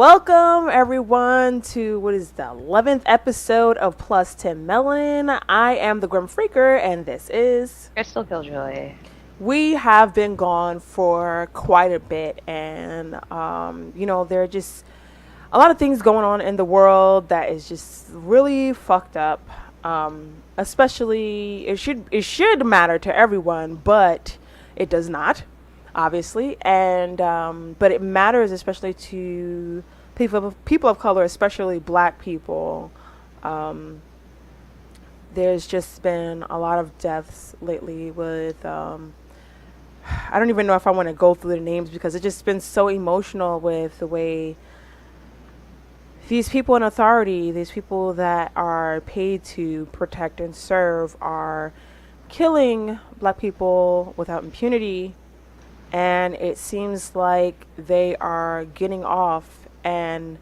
Welcome everyone to what is the 11th episode of Plus 10 Melanin. I am the Grim Phreaker and this is Krystle KillJoy. We have been gone for quite a bit and there are just a lot of things going on in the world that is just really fucked up. Especially it should matter to everyone, but it does not, obviously, and but it matters especially to people of color, especially Black people. There's just been a lot of deaths lately with I don't even know if I want to go through the names because it's just been so emotional with the way these people in authority, these people that are paid to protect and serve, are killing Black people without impunity. And it seems like they are getting off, and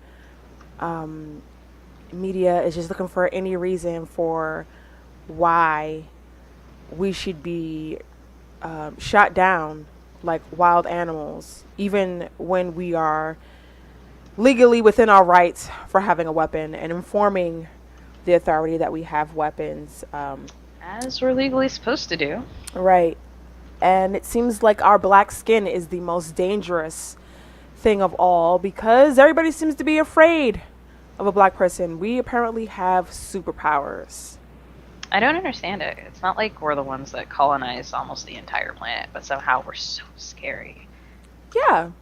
media is just looking for any reason for why we should be shot down like wild animals, even when we are legally within our rights for having a weapon and informing the authority that we have weapons. As we're legally supposed to do. Right. And it seems like our Black skin is the most dangerous thing of all because everybody seems to be afraid of a Black person. We apparently have superpowers. I don't understand it. It's not like we're the ones that colonize almost the entire planet, but somehow we're so scary. Yeah.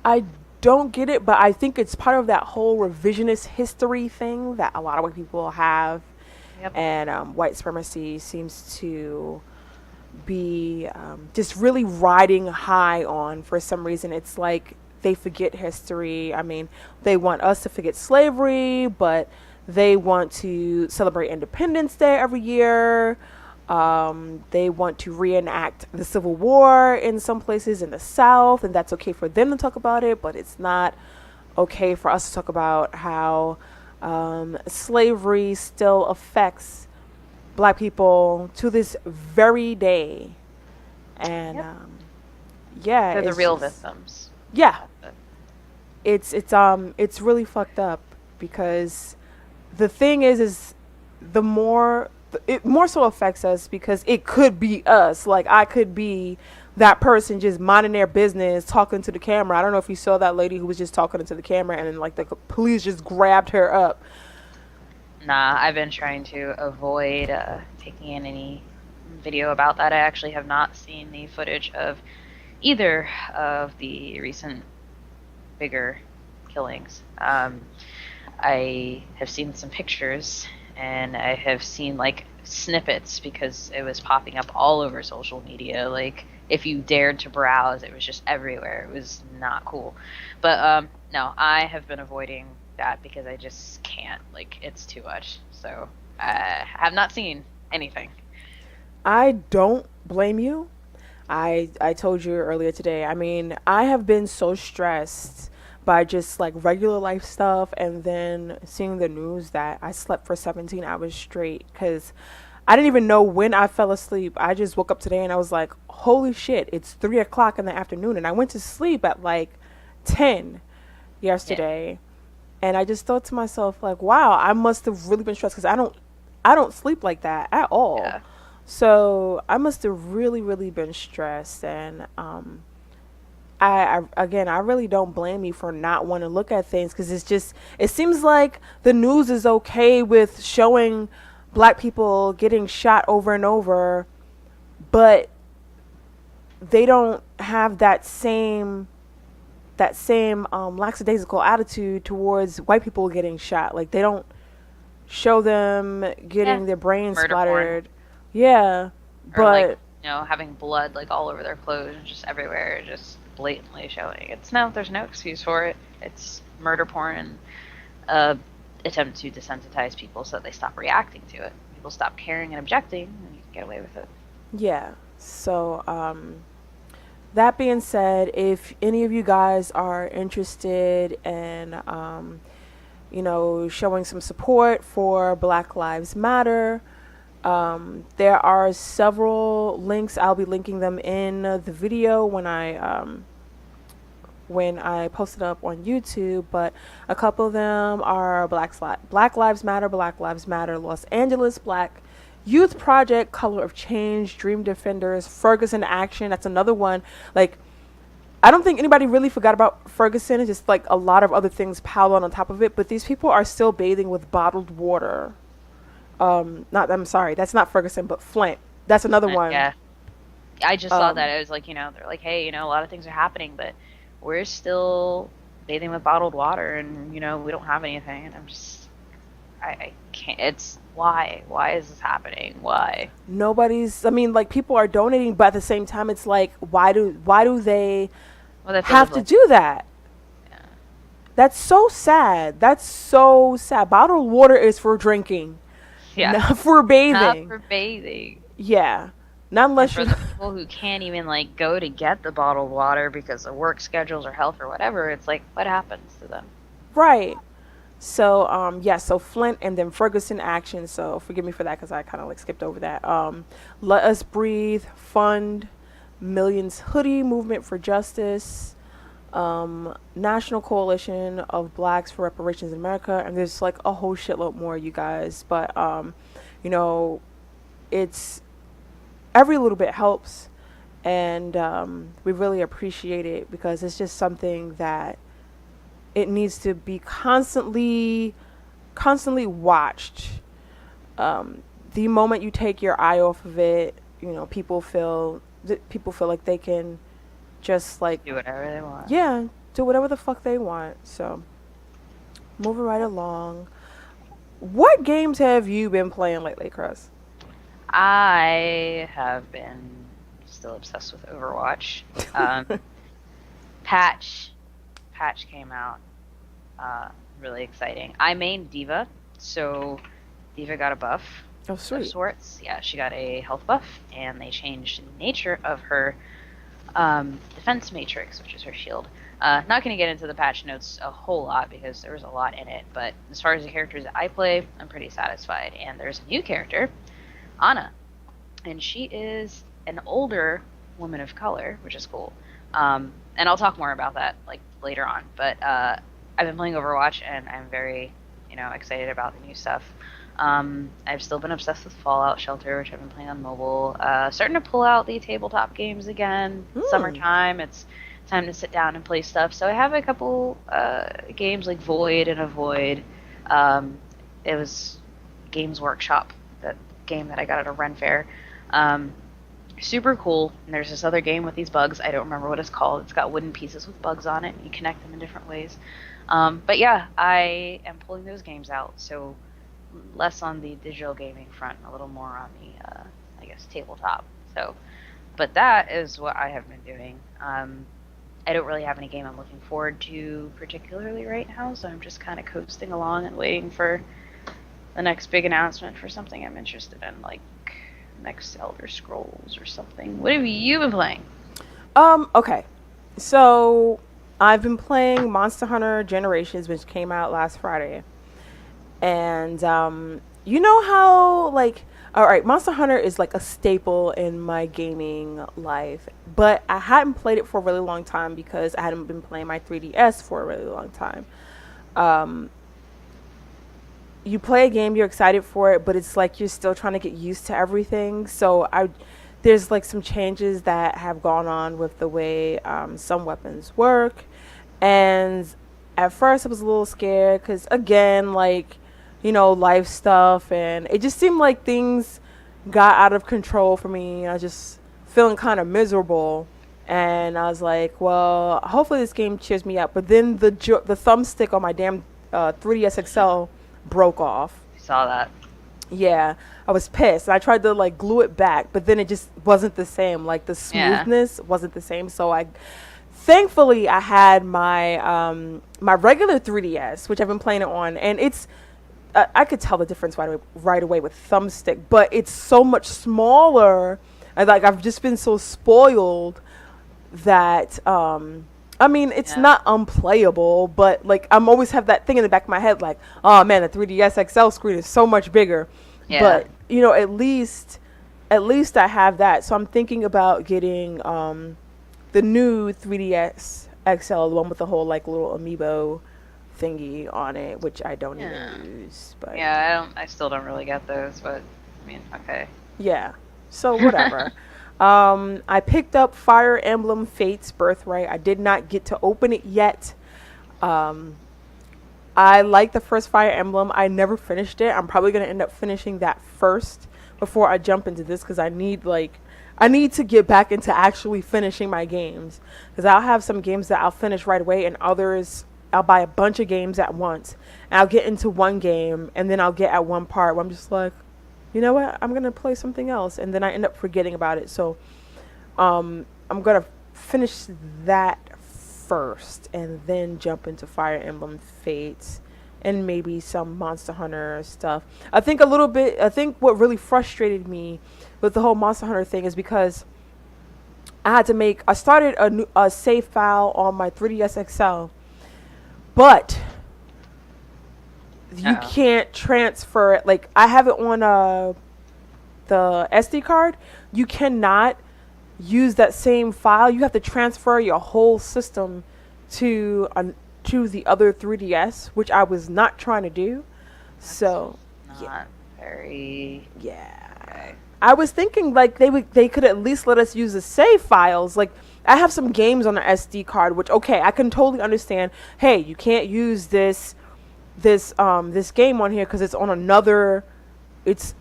I don't get it, but I think it's part of that whole revisionist history thing that a lot of white people have. Yep. And white supremacy seems to be just really riding high on for some reason. It's like they forget history. I mean, they want us to forget slavery, but they want to celebrate Independence Day every year. They want to reenact the Civil War in some places in the South, and that's okay for them to talk about it, but it's not okay for us to talk about how slavery still affects Black people to this very day. And Yep. Yeah, They're the real victims. Yeah, it's really fucked up because the thing is the more it more so affects us because it could be us. Like, I could be that person just minding their business, talking to the camera. I don't know if you saw that lady who was just talking into the camera and then like the police just grabbed her up. Nah, I've been trying to avoid taking in any video about that. I actually have not seen the footage of either of the recent bigger killings. I have seen some pictures, and I have seen like snippets because it was popping up all over social media. Like, if you dared to browse, it was just everywhere. It was not cool. But no, I have been avoiding that because I just can't. Like, it's too much. So I have not seen anything. I don't blame you. I told you earlier today. I mean, I have been so stressed by just like regular life stuff and then seeing the news that I slept for 17 hours straight because I didn't even know when I fell asleep. I just woke up today and I was like, holy shit, it's 3 o'clock in the afternoon. And I went to sleep at like 10 yesterday. Yeah. And I just thought to myself, like, wow, I must have really been stressed because I don't sleep like that at all. Yeah. So I must have really, really been stressed. And I really don't blame you for not wanting to look at things because it seems like the news is okay with showing Black people getting shot over and over, but they don't have that same lackadaisical attitude towards white people getting shot. Like, they don't show them getting their brains splattered. Porn. Yeah, or like, having blood like all over their clothes and just everywhere, just blatantly showing. There's no excuse for it. It's murder porn and attempt to desensitize people so that they stop reacting to it. People stop caring and objecting, and you can get away with it. Yeah. So that being said, if any of you guys are interested in showing some support for Black Lives Matter, there are several links. I'll be linking them in the video when I when I posted up on YouTube, but a couple of them are Black Lives Matter, Black Lives Matter, Los Angeles Black Youth Project, Color of Change, Dream Defenders, Ferguson Action. That's another one. Like, I don't think anybody really forgot about Ferguson. It's just like a lot of other things piled on top of it. But these people are still bathing with bottled water. I'm sorry, that's not Ferguson, but Flint. That's another one. Yeah. I just saw that. It was like, they're like, hey, a lot of things are happening, but we're still bathing with bottled water, and, we don't have anything. And I'm just, I can't. It's why? Why is this happening? Why? People are donating, but at the same time, it's like, why do they have to do that? Yeah. That's so sad. That's so sad. Bottled water is for drinking. Yeah. Not for bathing. Not for bathing. Yeah. Not unless for the people who can't even go to get the bottled water because of work schedules or health or whatever, it's like, what happens to them? Right. So so Flint and then Ferguson Action. So forgive me for that because I kind of skipped over that. Let Us Breathe, Fund, Millions Hoodie, Movement for Justice, National Coalition of Blacks for Reparations in America, and there's a whole shitload more, you guys. But it's every little bit helps, and we really appreciate it because it's just something that it needs to be constantly watched. The moment you take your eye off of it, people feel like they can just do whatever they want. Yeah, do whatever the fuck they want. So moving right along, what games have you been playing lately, Krys? I have been still obsessed with Overwatch. Patch came out. Really exciting. I main D.Va, so D.Va got a buff. Oh, sweet. Of sorts. Yeah, she got a health buff, and they changed the nature of her defense matrix, which is her shield. Not going to get into the patch notes a whole lot because there was a lot in it, but as far as the characters that I play, I'm pretty satisfied. And there's a new character, Ana, and she is an older woman of color, which is cool. And I'll talk more about that later on. But I've been playing Overwatch, and I'm very, excited about the new stuff. I've still been obsessed with Fallout Shelter, which I've been playing on mobile. Starting to pull out the tabletop games again. Summertime, it's time to sit down and play stuff. So I have a couple games like Void and Avoid. It was Games Workshop, that game that I got at a Ren Fair. Super cool. And there's this other game with these bugs. I don't remember what it's called. It's got wooden pieces with bugs on it. And you connect them in different ways. But yeah, I am pulling those games out. So less on the digital gaming front, a little more on the, tabletop. So, but that is what I have been doing. I don't really have any game I'm looking forward to particularly right now, so I'm just kind of coasting along and waiting for the next big announcement for something I'm interested in, like next Elder Scrolls or something. What have you been playing? Okay. So I've been playing Monster Hunter Generations, which came out last Friday. And you know how alright, Monster Hunter is a staple in my gaming life, but I hadn't played it for a really long time because I hadn't been playing my 3DS for a really long time. You play a game, you're excited for it, but it's you're still trying to get used to everything. So there's some changes that have gone on with the way some weapons work, and at first I was a little scared because again, life stuff, and it just seemed like things got out of control for me. I was just feeling kind of miserable, and I was like, well, hopefully this game cheers me up. But then the thumbstick on my damn 3DS XL broke off. I saw that. Yeah, I was pissed. I tried to glue it back, but then it just wasn't the same. The smoothness wasn't the same. So thankfully I had my my regular 3DS, which I've been playing it on, and it's I could tell the difference right away with thumbstick, but it's so much smaller. And I've just been so spoiled that it's not unplayable, but I'm always have that thing in the back of my head oh man, the 3DS XL screen is so much bigger. Yeah. But at least I have that. So I'm thinking about getting the new 3DS XL, the one with the whole like little amiibo thingy on it, which I don't Yeah. even use. But Yeah, I don't. I still don't really get those, but I mean, okay. yeah, so whatever. I picked up Fire Emblem Fates Birthright. I did not get to open it yet. Um, I like the first Fire Emblem. I never finished it. I'm probably gonna end up finishing that first before I jump into this because I need to get back into actually finishing my games because I'll have some games that I'll finish right away and others I'll buy a bunch of games at once and I'll get into one game and then I'll get at one part where I'm just like, you know what, I'm gonna play something else and then I end up forgetting about it. So I'm gonna finish that first and then jump into Fire Emblem Fates and maybe some Monster Hunter stuff. I think what really frustrated me with the whole Monster Hunter thing is because I started a save file on my 3DS XL, but you Uh-oh. can't transfer it. Like I have it on the SD card. You cannot use that same file. You have to transfer your whole system to to the other 3DS, which I was not trying to do. That's So, yeah, not very yeah. okay. I was thinking like they could at least let us use the save files. Like I have some games on the SD card, which okay, I can totally understand. Hey, you can't use this game on here because it's on another. It's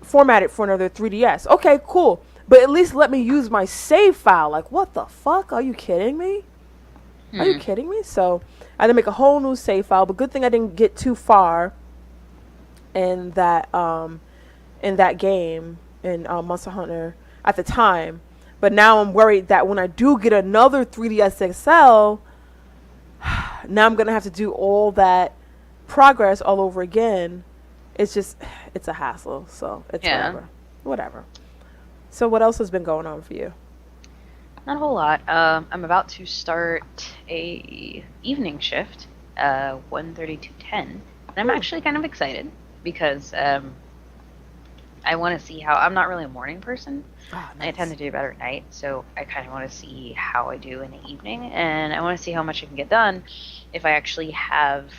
formatted for another 3DS. Okay, cool. But at least let me use my save file. Like, what the fuck? Are you kidding me? Are you Hmm. kidding me? So I had to make a whole new save file. But good thing I didn't get too far in that game in Monster Hunter at the time. But now I'm worried that when I do get another 3DS XL, now I'm gonna have to do all that progress all over again. It's just it's a hassle. So it's Yeah. whatever. So what else has been going on for you? Not a whole lot. I'm about to start a evening shift, 1:30 to 10, and I'm Hmm. actually kind of excited because I want to see how. I'm not really a morning person. Ah, I tend nice. to do better at night, so I kind of want to see how I do in the evening, and I want to see how much I can get done if I actually have.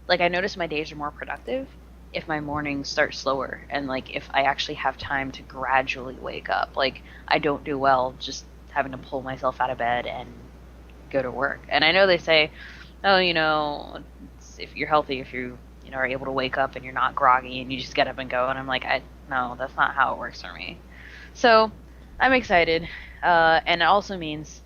Like, I notice my days are more productive if my mornings start slower, and like if I actually have time to gradually wake up. Like, I don't do well just having to pull myself out of bed and go to work. And I know they say, oh, if you're healthy, if you are able to wake up and you're not groggy and you just get up and go. And I'm like, I no, that's not how it works for me. So I'm excited, and it also means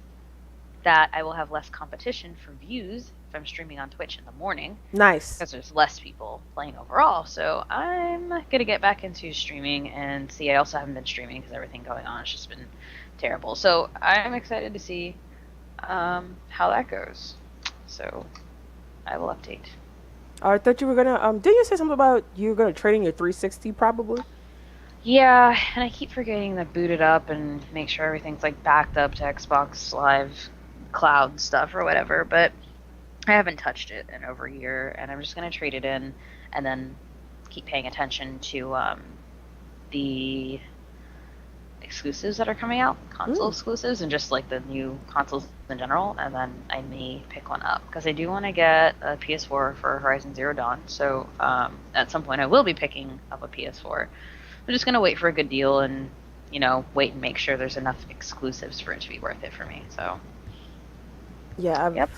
that I will have less competition for views if I'm streaming on Twitch in the morning Nice. because there's less people playing overall. So I'm gonna get back into streaming and see. I also haven't been streaming because everything going on has just been terrible. So I'm excited to see how that goes. So I will update. I thought you were gonna didn't you say something about you were gonna trade in your 360 probably? Yeah, and I keep forgetting to boot it up and make sure everything's like backed up to Xbox Live cloud stuff or whatever, but I haven't touched it in over a year, and I'm just gonna trade it in and then keep paying attention to the exclusives that are coming out, console Mm. exclusives, and just like the new consoles in general, and then I may pick one up because I do want to get a PS4 for Horizon Zero Dawn. So at some point, I will be picking up a PS4. I'm just gonna wait for a good deal and wait and make sure there's enough exclusives for it to be worth it for me. So Yeah, yep.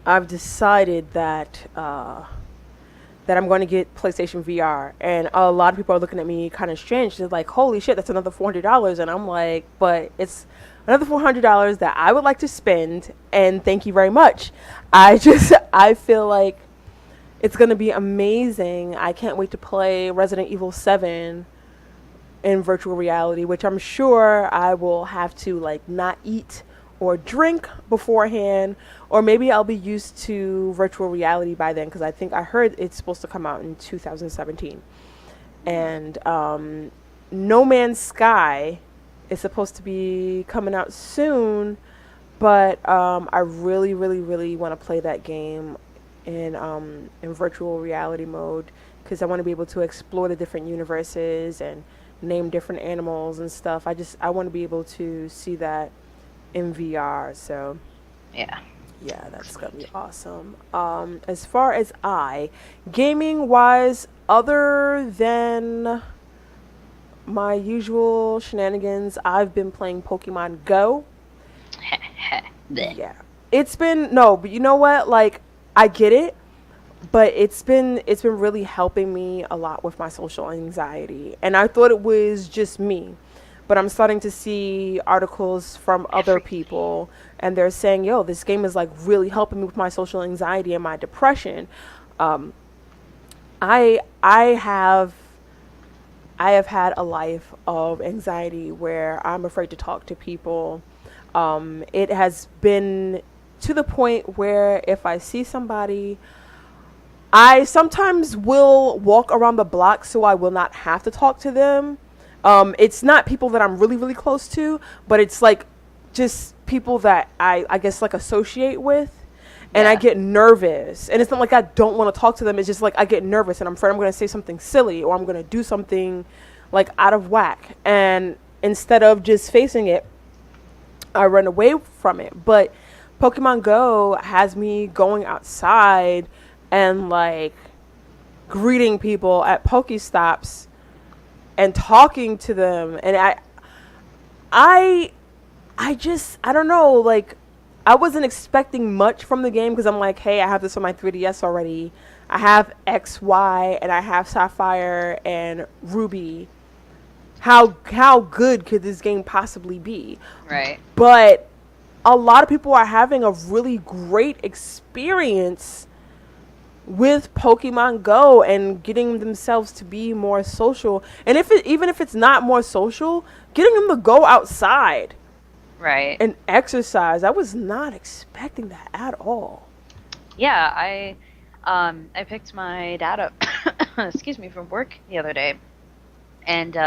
I've decided that I'm going to get PlayStation VR, and a lot of people are looking at me kind of strange. They're like, "Holy shit, that's another $400," and I'm like, "But it's another $400 that I would like to spend, and thank you very much." I feel like it's going to be amazing. I can't wait to play Resident Evil 7 in virtual reality, which I'm sure I will have to like not eat or drink beforehand, or maybe I'll be used to virtual reality by then because I think I heard it's supposed to come out in 2017. And No Man's Sky is supposed to be coming out soon, but I really, really, really want to play that game in virtual reality mode because I want to be able to explore the different universes and name different animals and stuff. I want to be able to see that in VR. So Yeah. Yeah, that's gonna be awesome. As far as gaming wise, other than my usual shenanigans, I've been playing Pokemon Go. Bleh. Yeah. It's been no, but you know what? Like I get it, but it's been really helping me a lot with my social anxiety. And I thought it was just me. But I'm starting to see articles from other people and they're saying, "Yo, this game is like really helping me with my social anxiety and my depression." Um I have had a life of anxiety where I'm afraid to talk to people. It has been to the point where if I see somebody, I sometimes will walk around the block so I will not have to talk to them. It's not people that I'm really, really close to, but it's like just people that I guess like associate with. And I Yeah. get nervous. And it's not like I don't want to talk to them. It's just like I get nervous and I'm afraid I'm going to say something silly or I'm going to do something like out of whack. And instead of just facing it, I run away from it. But Pokemon Go has me going outside and like greeting people at Pokestops and talking to them. And I I don't know, like I wasn't expecting much from the game because I'm like, hey, I have this on my 3DS already. I have X, Y, and I have Sapphire and Ruby. How good could this game possibly be? Right. But a lot of people are having a really great experience with Pokemon Go and getting themselves to be more social. And even if it's not more social, getting them to go outside Right. and exercise. I was not expecting that at all. Yeah, I picked my dad up excuse me, from work the other day. And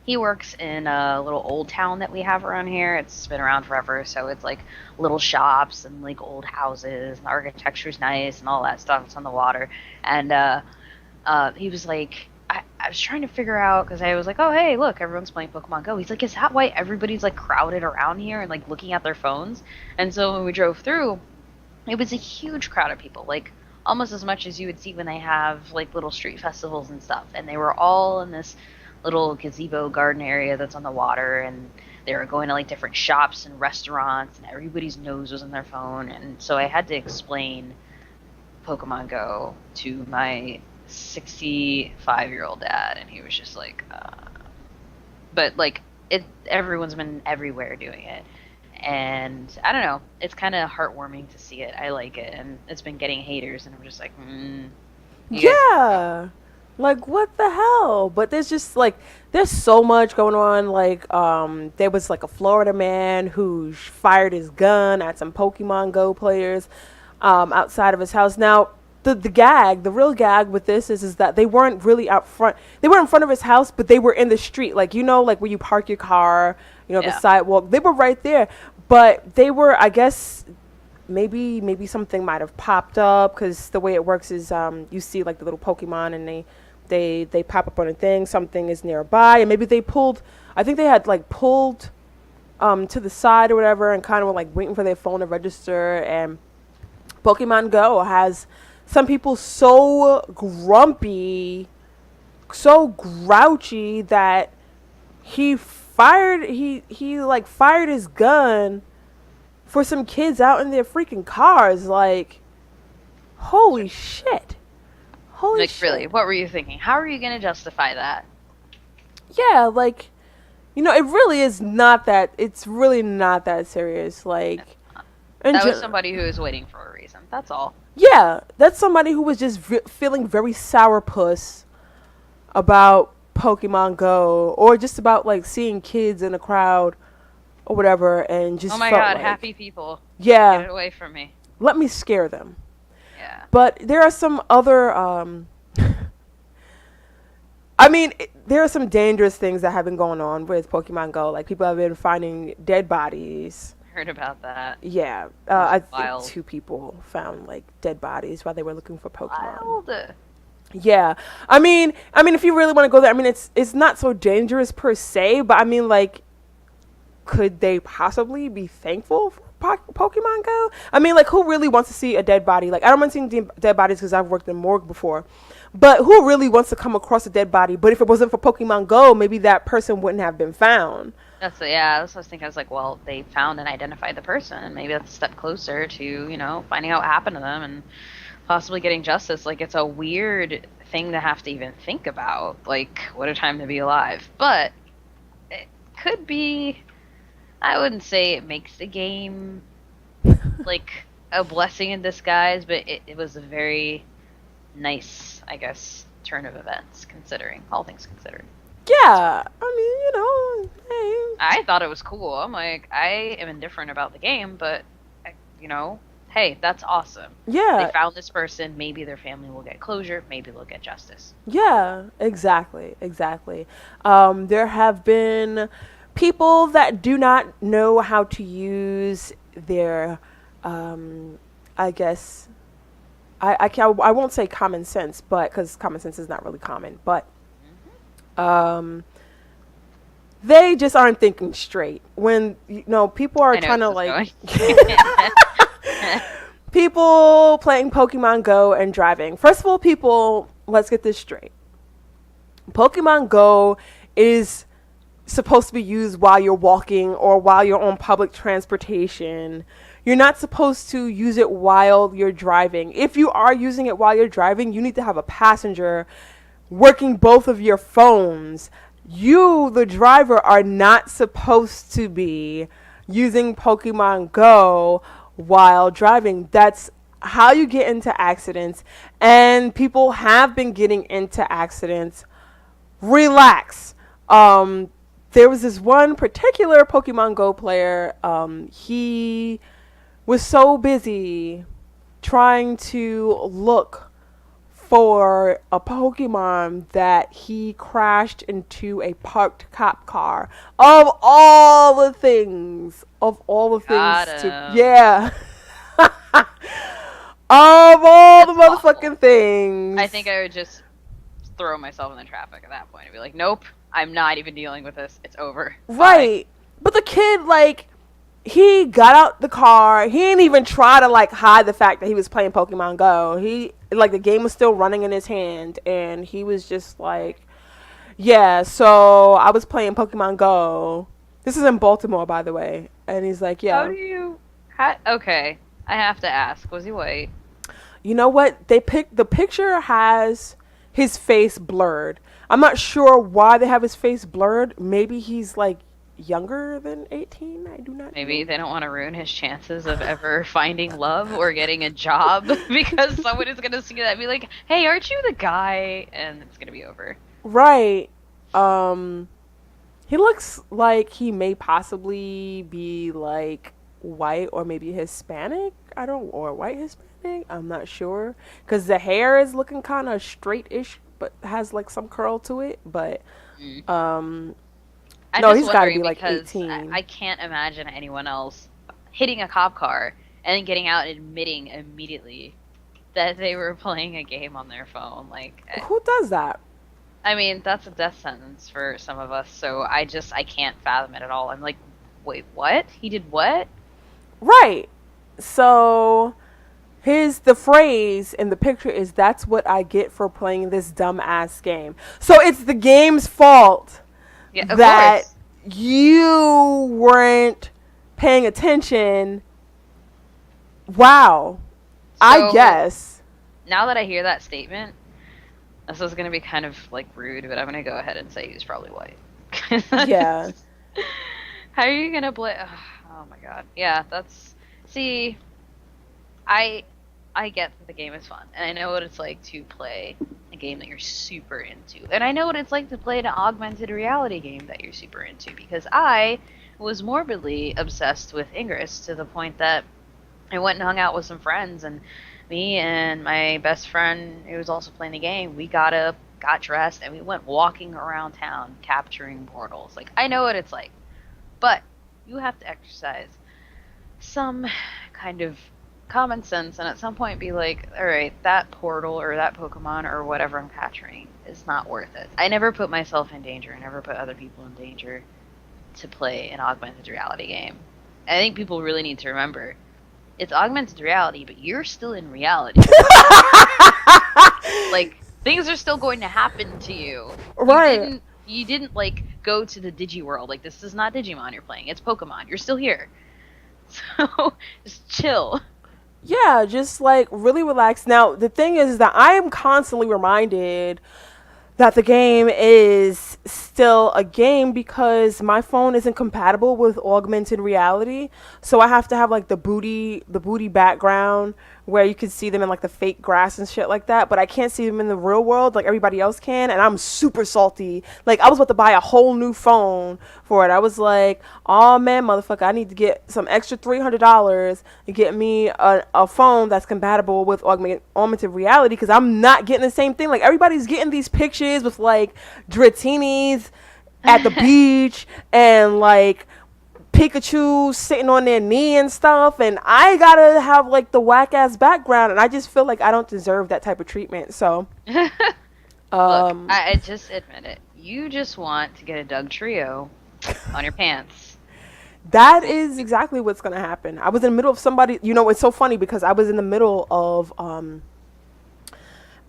he works in a little old town that we have around here. It's been around forever, so it's like little shops and like old houses, and the architecture's nice and all that stuff. It's on the water. And he was like, I was trying to figure out, because I was like, oh, hey, look, everyone's playing Pokemon Go. He's like, is that why everybody's like crowded around here and like looking at their phones? And so when we drove through, it was a huge crowd of people, like almost as much as you would see when they have like little street festivals and stuff. And they were all in this little gazebo garden area that's on the water, and they were going to like different shops and restaurants, and everybody's nose was on their phone. And so I had to explain Pokemon Go to my 65-year-old dad, and he was just like, but like everyone's been everywhere doing it. And I don't know, it's kind of heartwarming to see it. I like it, and it's been getting haters, and I'm just like, you guys. Yeah. Like what the hell? But there's just like there's so much going on. Like there was like a Florida man who fired his gun at some Pokemon Go players outside of his house. Now the real gag with this is that they weren't really out front. They weren't in front of his house, but they were in the street. Like, you know, like where you park your car, you know, the Yeah. sidewalk. They were right there, but they were, I guess, maybe something might have popped up, because the way it works is you see like the little Pokemon and they pop up on a thing. Something is nearby, and maybe they pulled. I think they had like pulled to the side or whatever, and kind of were like waiting for their phone to register. And Pokemon Go has some people so grumpy, so grouchy that he like fired his gun for some kids out in their freaking cars. Like, holy shit. Holy Like, shit. really, what were you thinking? How are you going to justify that? Yeah, like, you know, it really is not that, it's really not that serious. Like, That was somebody who was waiting for a reason. That's all. yeah, that's somebody who was just feeling very sourpuss about Pokemon Go, or just about like seeing kids in a crowd or whatever, and just Oh my felt god, like, happy people. yeah, Get it away from me. let me scare them. Yeah. But there are some other I mean, there are some dangerous things that have been going on with Pokemon Go. Like, people have been finding dead bodies. Heard about that. Yeah, I think Wild. 2 people found like dead bodies while they were looking for Pokemon. Wild. Yeah, I mean, if you really want to go there, I mean, it's not so dangerous per se, but I mean, like, could they possibly be thankful for Pokemon Go? I mean, like, who really wants to see a dead body? Like, I don't mind seeing dead bodies because I've worked in morgue before. But who really wants to come across a dead body? But if it wasn't for Pokemon Go, maybe that person wouldn't have been found. That's what I was thinking. I was like, well, they found and identified the person, and maybe that's a step closer to, finding out what happened to them and possibly getting justice. Like, it's a weird thing to have to even think about. Like, what a time to be alive. But it could be, I wouldn't say it makes the game like a blessing in disguise, but it was a very nice, I guess, turn of events, considering all things considered. Yeah, I mean, hey. I thought it was cool. I'm like, I am indifferent about the game, but hey, that's awesome. Yeah. They found this person. Maybe their family will get closure. Maybe they'll get justice. Yeah, exactly. There have been people that do not know how to use their, I guess, I won't say common sense, but because common sense is not really common, but they just aren't thinking straight. When people are trying to like people playing Pokemon Go and driving. First of all, people, let's get this straight. Pokemon Go is supposed to be used while you're walking or while you're on public transportation. You're not supposed to use it while you're driving. If you are using it while you're driving, you need to have a passenger working both of your phones. You, the driver, are not supposed to be using Pokemon Go while driving. That's how you get into accidents, and people have been getting into accidents. Relax. There was this one particular Pokemon Go player. He was so busy trying to look for a Pokemon that he crashed into a parked cop car. Of all the things. Yeah. Of all the motherfucking things. I think I would just throw myself in the traffic at that point and be like, nope, I'm not even dealing with this. It's over. Right. Bye. But the kid, like, he got out the car. He didn't even try to, like, hide the fact that he was playing Pokemon Go. The game was still running in his hand, and he was just like, yeah, so I was playing Pokemon Go. This is in Baltimore, by the way. And he's like, yeah. Okay, I have to ask, was he white? You know what? The picture has his face blurred. I'm not sure why they have his face blurred. Maybe he's, like, younger than 18. I do not Maybe know. they don't want to ruin his chances of ever finding love or getting a job because someone is going to see that and be like, hey, aren't you the guy? And it's going to be over. Right. He looks like he may possibly be, like, white or maybe Hispanic. Or white Hispanic. I'm not sure. Because the hair is looking kind of straight-ish, but has, like, some curl to it. But, no, he's got to be like 18. I can't imagine anyone else hitting a cop car and then getting out and admitting immediately that they were playing a game on their phone. Like, who does that? I mean, that's a death sentence for some of us, so I can't fathom it at all. I'm like, wait, what? He did what? Right. So the phrase in the picture is, that's what I get for playing this dumb ass game. So it's the game's fault. Yeah, of that course. You weren't paying attention. Wow. So, I guess. Now that I hear that statement, this is going to be kind of like rude, but I'm going to go ahead and say he's probably white. Yeah. How are you going to blame? Oh my god. Yeah, see, I get that the game is fun, and I know what it's like to play a game that you're super into. And I know what it's like to play an augmented reality game that you're super into, because I was morbidly obsessed with Ingress to the point that I went and hung out with some friends, and me and my best friend who was also playing the game, we got up, got dressed, and we went walking around town capturing portals. Like, I know what it's like. But you have to exercise some kind of common sense and at some point be like, alright, that portal or that Pokemon or whatever I'm capturing is not worth it. I never put myself in danger. I never put other people in danger to play an augmented reality game. I think people really need to remember it's augmented reality, but you're still in reality. Like, things are still going to happen to you. Right. You didn't like go to the Digi world. Like, this is not Digimon you're playing. It's Pokemon. You're still here. So just chill. Yeah, just like really relax. Now, the thing is that I am constantly reminded that the game is still a game because my phone isn't compatible with augmented reality. So I have to have like the booty background where you can see them in like the fake grass and shit like that, but I can't see them in the real world like everybody else can, and I'm super salty. Like I was about to buy a whole new phone for it. I was like, "Oh man, motherfucker, I need to get some extra $300 and get me a phone that's compatible with augmented reality because I'm not getting the same thing. Like everybody's getting these pictures with like Dratinis at the beach and like Pikachu sitting on their knee and stuff, and I gotta have like the whack ass background, and I just feel like I don't deserve that type of treatment. So, Look, I just admit it. You just want to get a Doug Trio on your pants. that is exactly what's gonna happen. I was in the middle of somebody. You know, it's so funny because I was in the middle of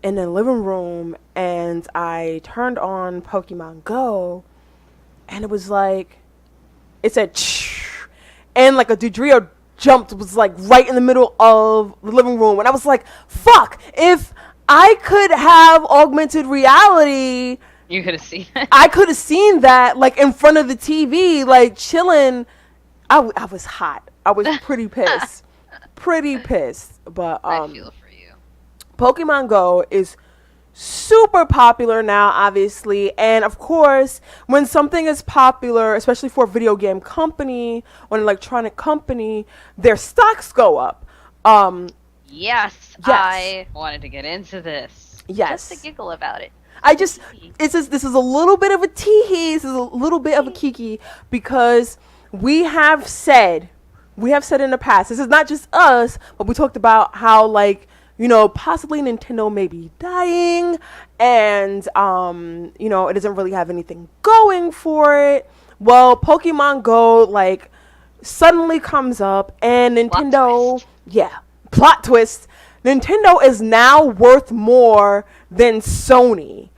in the living room, and I turned on Pokemon Go, and it was like it said, and like a Dodrio jumped was like right in the middle of the living room, and I was like, "Fuck! If I could have augmented reality, You could have seen it. I could have seen that like in front of the TV, like chilling." I was hot. I was pretty pissed, pretty pissed. But I feel for you. Pokemon Go is super popular now, obviously, and of course when something is popular, especially for a video game company or an electronic company, their stocks go up. Yes, Yes. I wanted to get into this. Yes. Just to giggle about it. This is a little bit of a tee-hee, this is a little bit of a kiki, because we have said in the past, this is not just us, but we talked about how like, you know, possibly Nintendo may be dying, and you know, it doesn't really have anything going for it. Well, Pokemon Go like suddenly comes up, and Nintendo, plot twist, Nintendo is now worth more than Sony.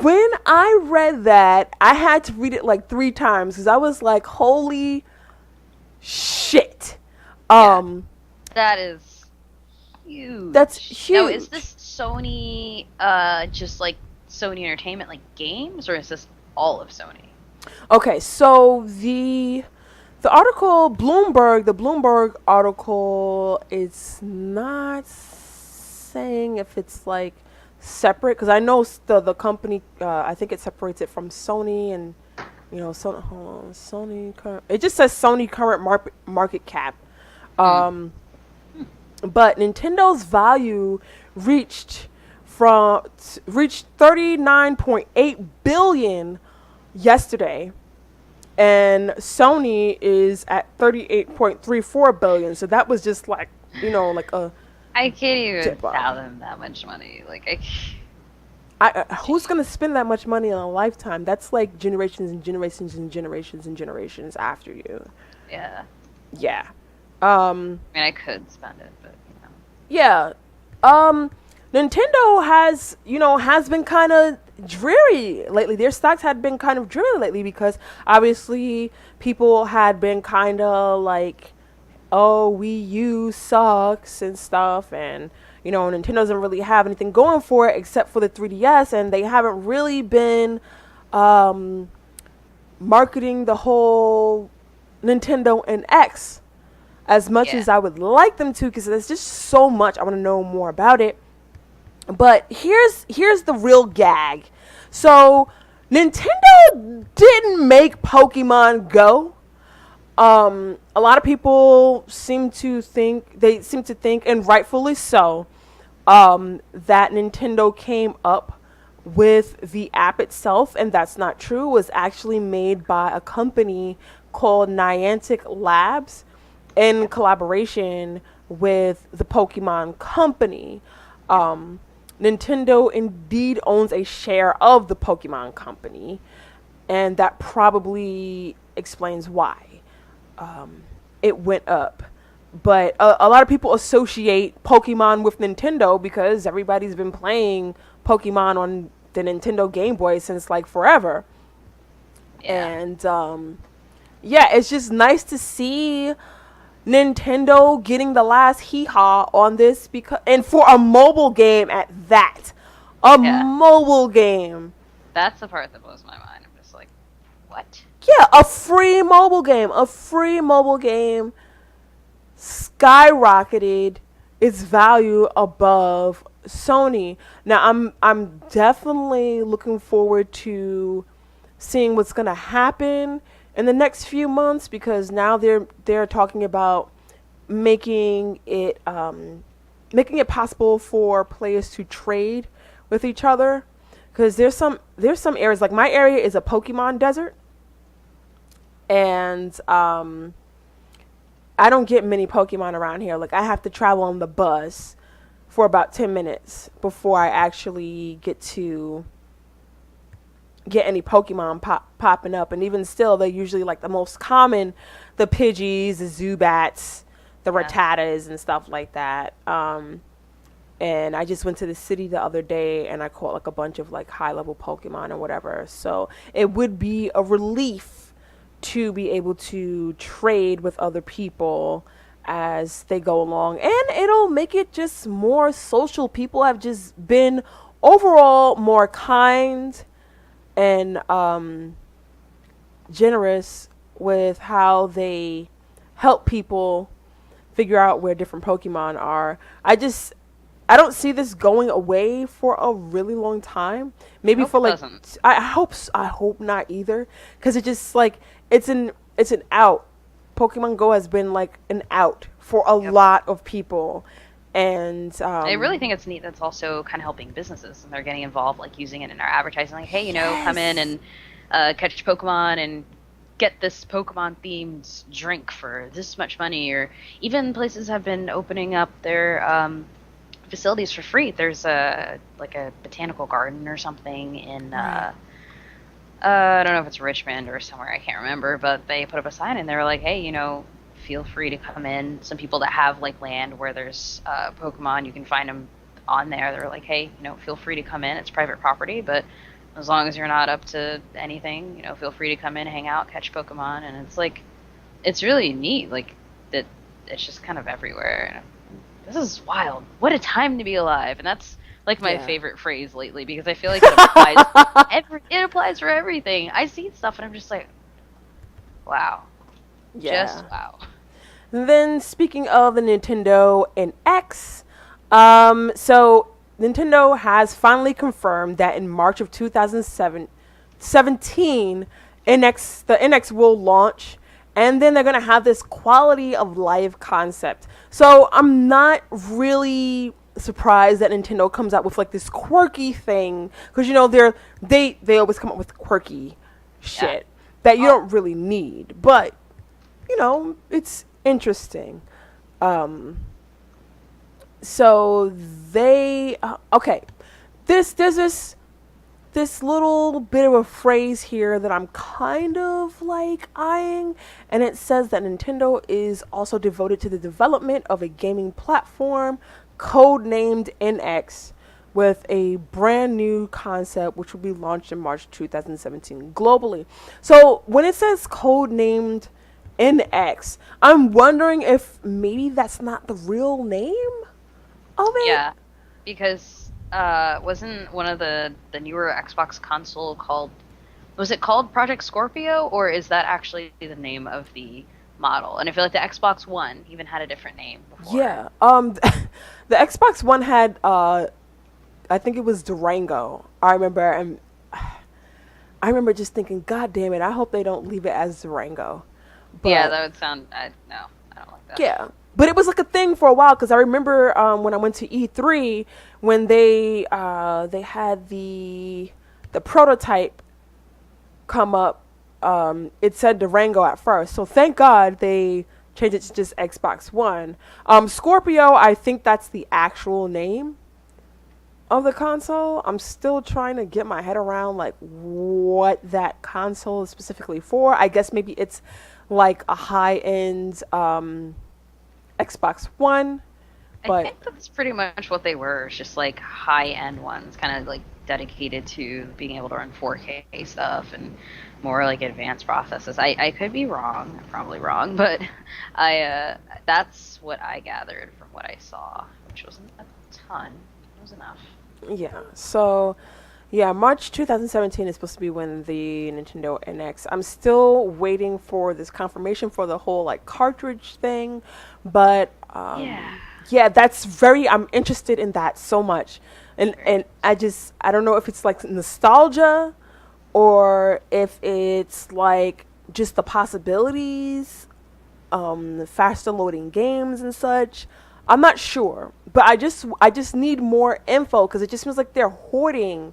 When I read that, I had to read it like 3 times because I was like, holy shit. That is huge. That's huge. Now, is this Sony, just like Sony Entertainment, like games, or is this all of Sony? Okay, so the Bloomberg article is not saying if it's like separate, because I know the company, I think it separates it from Sony, and you know, Sony current, it just says Sony current market cap. But Nintendo's value reached 39.8 billion yesterday, and Sony is at 38.34 billion. So that was just like, you know, like a I can't even fathom that much money. Like, who's gonna spend that much money in a lifetime? That's like generations and generations and generations and generations after you. Yeah. Yeah. I mean, I could spend it, but you know. Yeah. Nintendo has been kind of dreary lately. Their stocks had been kind of dreary lately because obviously people had been kind of like, oh, Wii U sucks and stuff, and you know, Nintendo doesn't really have anything going for it except for the 3DS, and they haven't really been marketing the whole Nintendo NX as much as I would like them to, because there's just so much I want to know more about it. But here's the real gag. So Nintendo didn't make Pokemon Go. A lot of people seem to think, and rightfully so, that Nintendo came up with the app itself, and that's not true. It was actually made by a company called Niantic Labs in collaboration with the Pokemon Company. Nintendo indeed owns a share of the Pokemon Company, and that probably explains why. it went up. But a lot of people associate Pokemon with Nintendo because everybody's been playing Pokemon on the Nintendo Game Boy since like forever. Yeah. And yeah, it's just nice to see Nintendo getting the last hee-haw on this, because and for a mobile game at that. A Yeah. mobile game. That's the part that blows my mind. I'm just like, what? Yeah, a free mobile game. A free mobile game skyrocketed its value above Sony. Now I'm definitely looking forward to seeing what's going to happen in the next few months, because now they're talking about making it making it possible for players to trade with each other, because there's some areas, like my area is a Pokemon desert, and I don't get many Pokemon around here. Like, I have to travel on the bus for about 10 minutes before I actually get any Pokemon popping up. And even still, they're usually like the most common, the Pidgeys, the Zubats, the Yeah. Rattatas, and stuff like that. And I just went to the city the other day and I caught like a bunch of like high level Pokemon or whatever. So it would be a relief to be able to trade with other people as they go along, and it'll make it just more social. People have just been overall more kind and generous with how they help people figure out where different Pokemon are. I don't see this going away for a really long time. Maybe Hope for it like doesn't. I hope not either, cuz it just like it's an out. Pokemon Go has been like an out for a Yep. lot of people. And I really think it's neat that's also kind of helping businesses and they're getting involved, like using it in our advertising. Like, hey, come in yes. and catch Pokemon and get this Pokemon themed drink for this much money. Or even places have been opening up their facilities for free. There's a botanical garden or something in Right. I don't know if it's Richmond or somewhere, I can't remember, but they put up a sign and they were like, hey, feel free to come in. Some people that have like land where there's Pokemon, you can find them on there. They're like, hey, feel free to come in. It's private property, but as long as you're not up to anything, feel free to come in, hang out, catch Pokemon. And it's like, it's really neat. Like that, it's just kind of everywhere. This is wild. What a time to be alive. And that's like my Yeah. favorite phrase lately because I feel like it applies it applies for everything. I see stuff and I'm just like, wow. Just Yeah. wow. Then speaking of the Nintendo NX, so Nintendo has finally confirmed that in March of 2017, the NX will launch, and then they're gonna have this quality of life concept. So I'm not really surprised that Nintendo comes out with like this quirky thing, because they always come up with quirky Yeah. shit that you Oh, don't really need, but it's interesting. Um, so they okay. There's this little bit of a phrase here that I'm kind of like eyeing, and it says that Nintendo is also devoted to the development of a gaming platform codenamed NX, with a brand new concept which will be launched in March 2017 globally. So when it says codenamed NX, I'm wondering if maybe that's not the real name of it. yeah. Because wasn't one of the newer Xbox console called was it called Project Scorpio or is that actually the name of the model? And I feel like the Xbox One even had a different name before. Yeah. The Xbox One had I think it was Durango. I remember just thinking, God damn it, I hope they don't leave it as Durango. Yeah, But that would sound no, I don't like that. yeah. But it was like a thing for a while, because I remember when I went to E3 when they had the prototype come up. It said Durango at first, so thank God they changed it to just Xbox One. Scorpio, I think that's the actual name of the console. I'm still trying to get my head around like what that console is specifically for. I guess maybe it's like a high-end Xbox One, I but think that's pretty much what they were. It's just like high end ones, kind of like dedicated to being able to run 4K stuff and more like advanced processes. I could be wrong, I'm probably wrong, but I that's what I gathered from what I saw, which wasn't a ton. It was enough. yeah. So, yeah, March 2017 is supposed to be when the Nintendo NX. I'm still waiting for this confirmation for the whole like cartridge thing, but Yeah. yeah, I'm interested in that so much. And I don't know if it's like nostalgia or if it's like just the possibilities, the faster loading games and such. I'm not sure, but I just need more info because it just seems like they're hoarding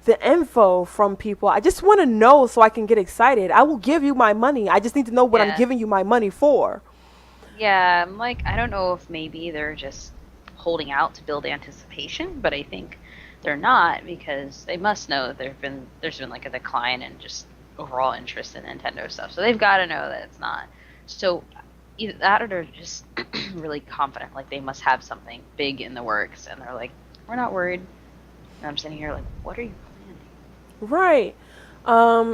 the info from people. I just want to know so I can get excited. I will give you my money. I just need to know what I'm Yeah. giving you my money for. Yeah, I'm like, I don't know if maybe they're just holding out to build anticipation, but I think they're not because they must know that there's been like a decline in just overall interest in Nintendo stuff. So they've got to know that it's not. So either that or they're just really confident, like they must have something big in the works, and they're like, we're not worried. And I'm sitting here like, what are you planning? Right.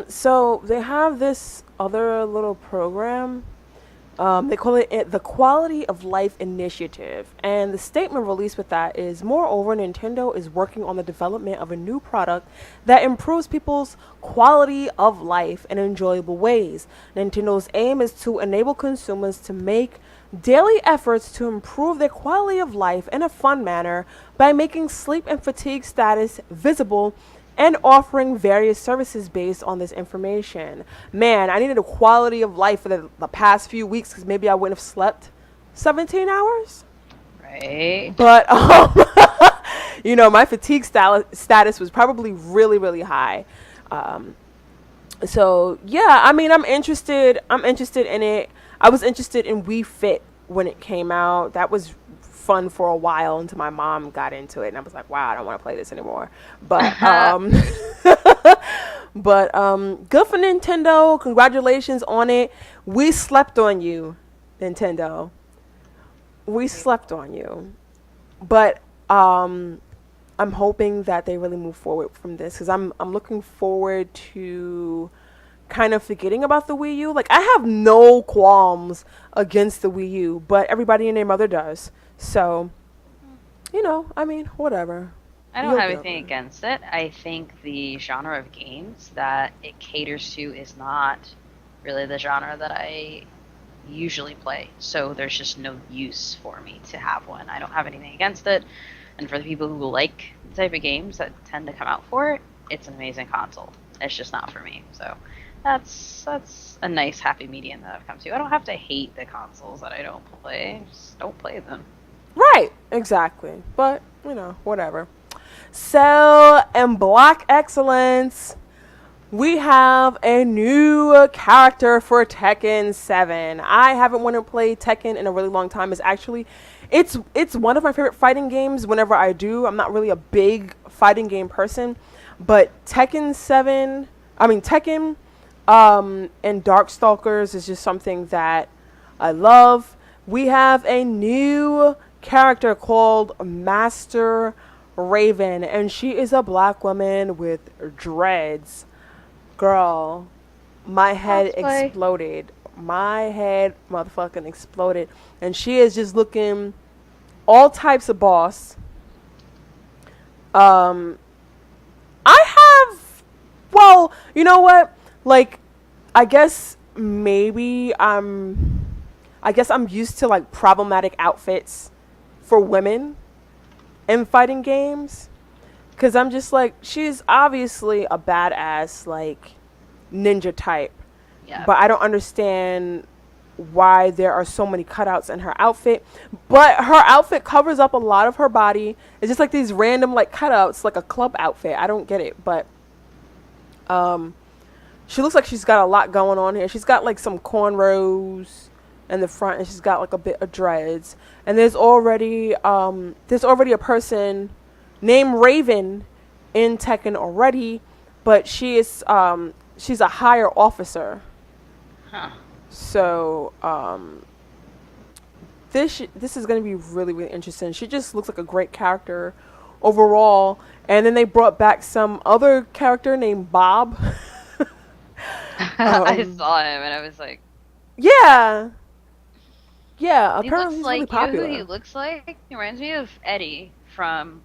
So they have this other little program. They call it the Quality of Life Initiative. And the statement released with that is moreover, Nintendo is working on the development of a new product that improves people's quality of life in enjoyable ways. Nintendo's aim is to enable consumers to make daily efforts to improve their quality of life in a fun manner by making sleep and fatigue status visible and offering various services based on this information. Man, I needed a quality of life for the past few weeks because maybe I wouldn't have slept 17 hours. Right. But, my fatigue status was probably really, really high. Um, so, yeah, I mean, I'm interested. I'm interested in it. I was interested in Wii Fit when it came out. That was fun for a while until my mom got into it and I was like, wow, I don't want to play this anymore. But good for Nintendo. Congratulations on it. We slept on you, Nintendo. We slept on you. But I'm hoping that they really move forward from this cuz I'm looking forward to kind of forgetting about the Wii U. Like I have no qualms against the Wii U, but everybody and their mother does. So, I mean, whatever. I don't You'll have get anything over it. against it. I think the genre of games that it caters to is not really the genre that I usually play. So there's just no use for me to have one. I don't have anything against it. And for the people who like the type of games that tend to come out for it, it's an amazing console. It's just not for me. So that's a nice happy medium that I've come to. I don't have to hate the consoles that I don't play. Just don't play them. Right, exactly. But, whatever. So, in Black Excellence, we have a new character for Tekken 7. I haven't wanted to play Tekken in a really long time. It's one of my favorite fighting games whenever I do. I'm not really a big fighting game person, but Tekken and Darkstalkers is just something that I love. We have a new character called Master Raven, and she is a black woman with dreads. Girl, my head Cosplay. exploded. My head motherfucking exploded. And she is just looking all types of boss. Um, I have, well, you know what? Like, I guess I'm used to like problematic outfits for women in fighting games. Cause I'm just like, she's obviously a badass, like, ninja type. Yeah. But I don't understand why there are so many cutouts in her outfit. But her outfit covers up a lot of her body. It's just like these random like cutouts, like a club outfit. I don't get it. But she looks like she's got a lot going on here. She's got like some cornrows in the front, and she's got like a bit of dreads. And there's already a person named Raven in Tekken already, but she's a higher officer. Huh. So this is going to be really really interesting. She just looks like a great character overall. And then they brought back some other character named Bob. I um, saw him and I was like, yeah, yeah. he Apparently looks he's really like, you know who he popular. looks like? He reminds me of Eddie from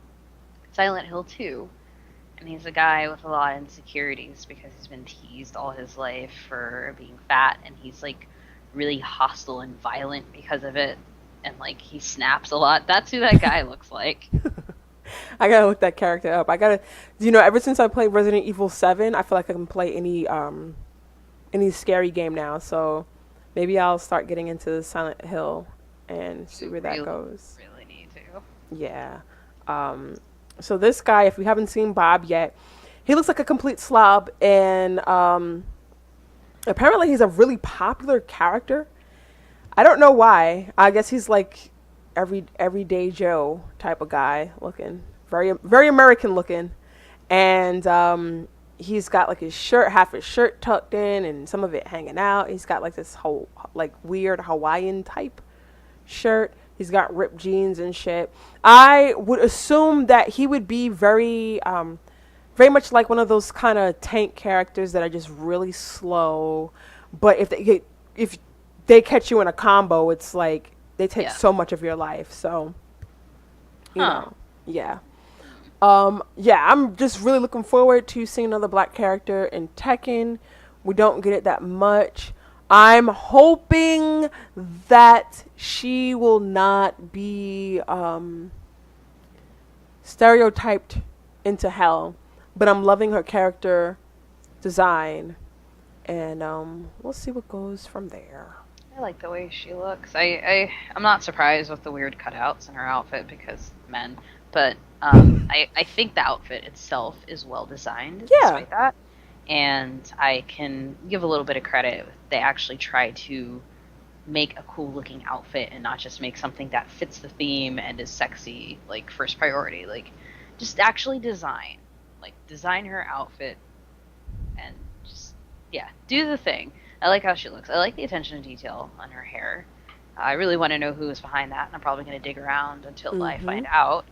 Silent Hill 2. And he's a guy with a lot of insecurities because he's been teased all his life for being fat, and he's like really hostile and violent because of it. And like he snaps a lot. That's who that guy looks like. I gotta look that character up. I gotta, ever since I played Resident Evil 7, I feel like I can play any scary game now. So maybe I'll start getting into Silent Hill and see You where that really, goes. really need to. Yeah. So this guy, if you haven't seen Bob yet, he looks like a complete slob, and apparently he's a really popular character. I don't know why. I guess he's like everyday Joe type of guy looking, very very American looking, and he's got like his shirt, half his shirt tucked in, and some of it hanging out. He's got like this whole like weird Hawaiian type shirt. He's got ripped jeans and shit. I would assume that he would be very much like one of those kind of tank characters that are just really slow. But if they catch you in a combo, it's like they take Yeah. so much of your life. So, Huh. yeah. Yeah, I'm just really looking forward to seeing another black character in Tekken. We don't get it that much. I'm hoping that she will not be stereotyped into hell, but I'm loving her character design, and we'll see what goes from there. I like the way she looks. I'm not surprised with the weird cutouts in her outfit because men, but I think the outfit itself is well designed Yeah. despite that. And I can give a little bit of credit. They actually try to make a cool looking outfit and not just make something that fits the theme and is sexy, like first priority. Like, just actually design her outfit and just, yeah, do the thing. I like how she looks. I like the attention to detail on her hair. I really want to know who is behind that, and I'm probably going to dig around until I find out.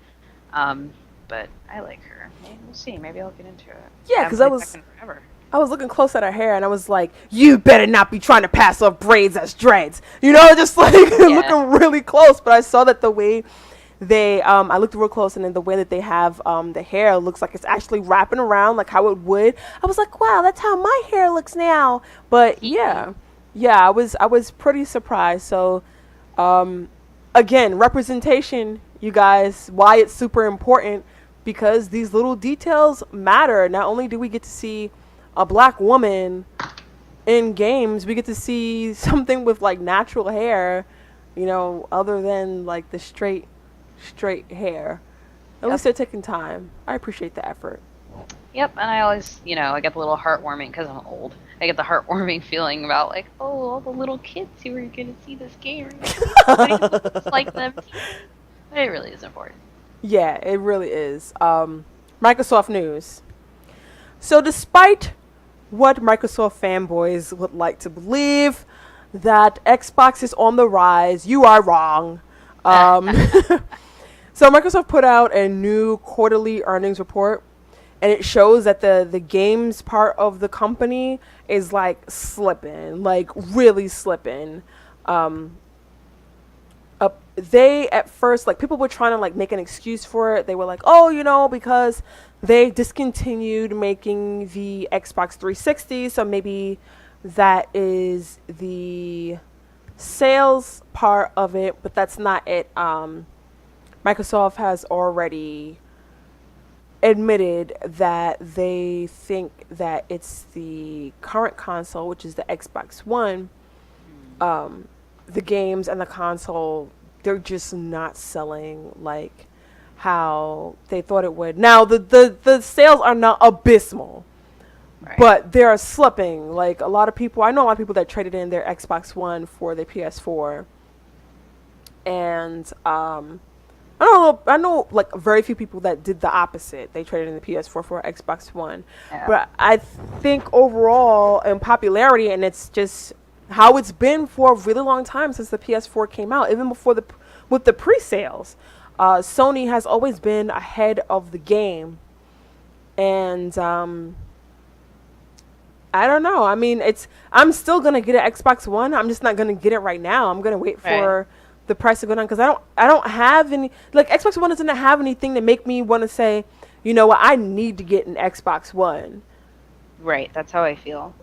But I like her. Maybe we'll see. Maybe I'll get into it. Yeah, I because haven't played Tekken forever. I was looking close at her hair, and I was like, "You better not be trying to pass off braids as dreads." Just like Yeah. looking really close. But I saw that the way they, I looked real close, and then the way that they have the hair looks like it's actually wrapping around like how it would. I was like, "Wow, that's how my hair looks now." But yeah, I was pretty surprised. So, again, representation, you guys, why it's super important, because these little details matter. Not only do we get to see a black woman in games, we get to see something with like natural hair, other than like the straight hair. At least they're taking time. I appreciate the effort. Yep, and I always, I get the little heartwarming, because I'm old. I get the heartwarming feeling about, like, oh, all the little kids who are going to see this game are going to look just like them. But it really is important. Yeah, it really is. Microsoft news. So despite what Microsoft fanboys would like to believe, that Xbox is on the rise, you are wrong. So Microsoft put out a new quarterly earnings report, and it shows that the games part of the company is like slipping, like really slipping. They at first, like, people were trying to like make an excuse for it. They were like, oh, because they discontinued making the Xbox 360, so maybe that is the sales part of it, but that's not it. Microsoft has already admitted that they think that it's the current console, which is the Xbox One. The games and the console, they're just not selling like how they thought it would. Now the sales are not abysmal, Right. but they're slipping. Like, I know a lot of people that traded in their Xbox One for the PS4, and I know like very few people that did the opposite. They traded in the PS4 for Xbox One. Yeah. But I think overall in popularity, and it's just how it's been for a really long time since the PS4 came out, even before with the pre-sales. Sony has always been ahead of the game, and I don't know. I mean, I'm still gonna get an Xbox One. I'm just not gonna get it right now. I'm gonna wait Right. for the price to go down because I don't have any, like, Xbox One doesn't have anything to make me want to say, you know what, I need to get an Xbox One. Right. That's how I feel.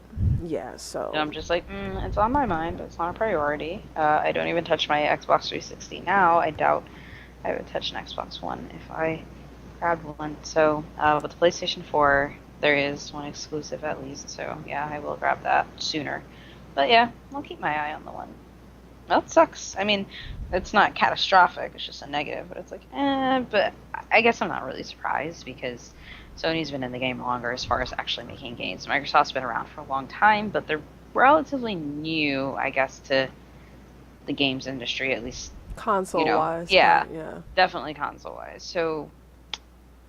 Yeah, And I'm so just like, it's on my mind. It's not a priority. I don't even touch my Xbox 360 now. I doubt I would touch an Xbox One if I grabbed one. So, with the PlayStation 4, there is one exclusive at least. So, yeah, I will grab that sooner. But yeah, I'll keep my eye on the one. Well, it sucks. I mean, it's not catastrophic. It's just a negative. But it's like, But I guess I'm not really surprised because Sony's been in the game longer as far as actually making games. Microsoft's been around for a long time, but they're relatively new, I guess, to the games industry, at least, console wise, Yeah, yeah. definitely console-wise. So,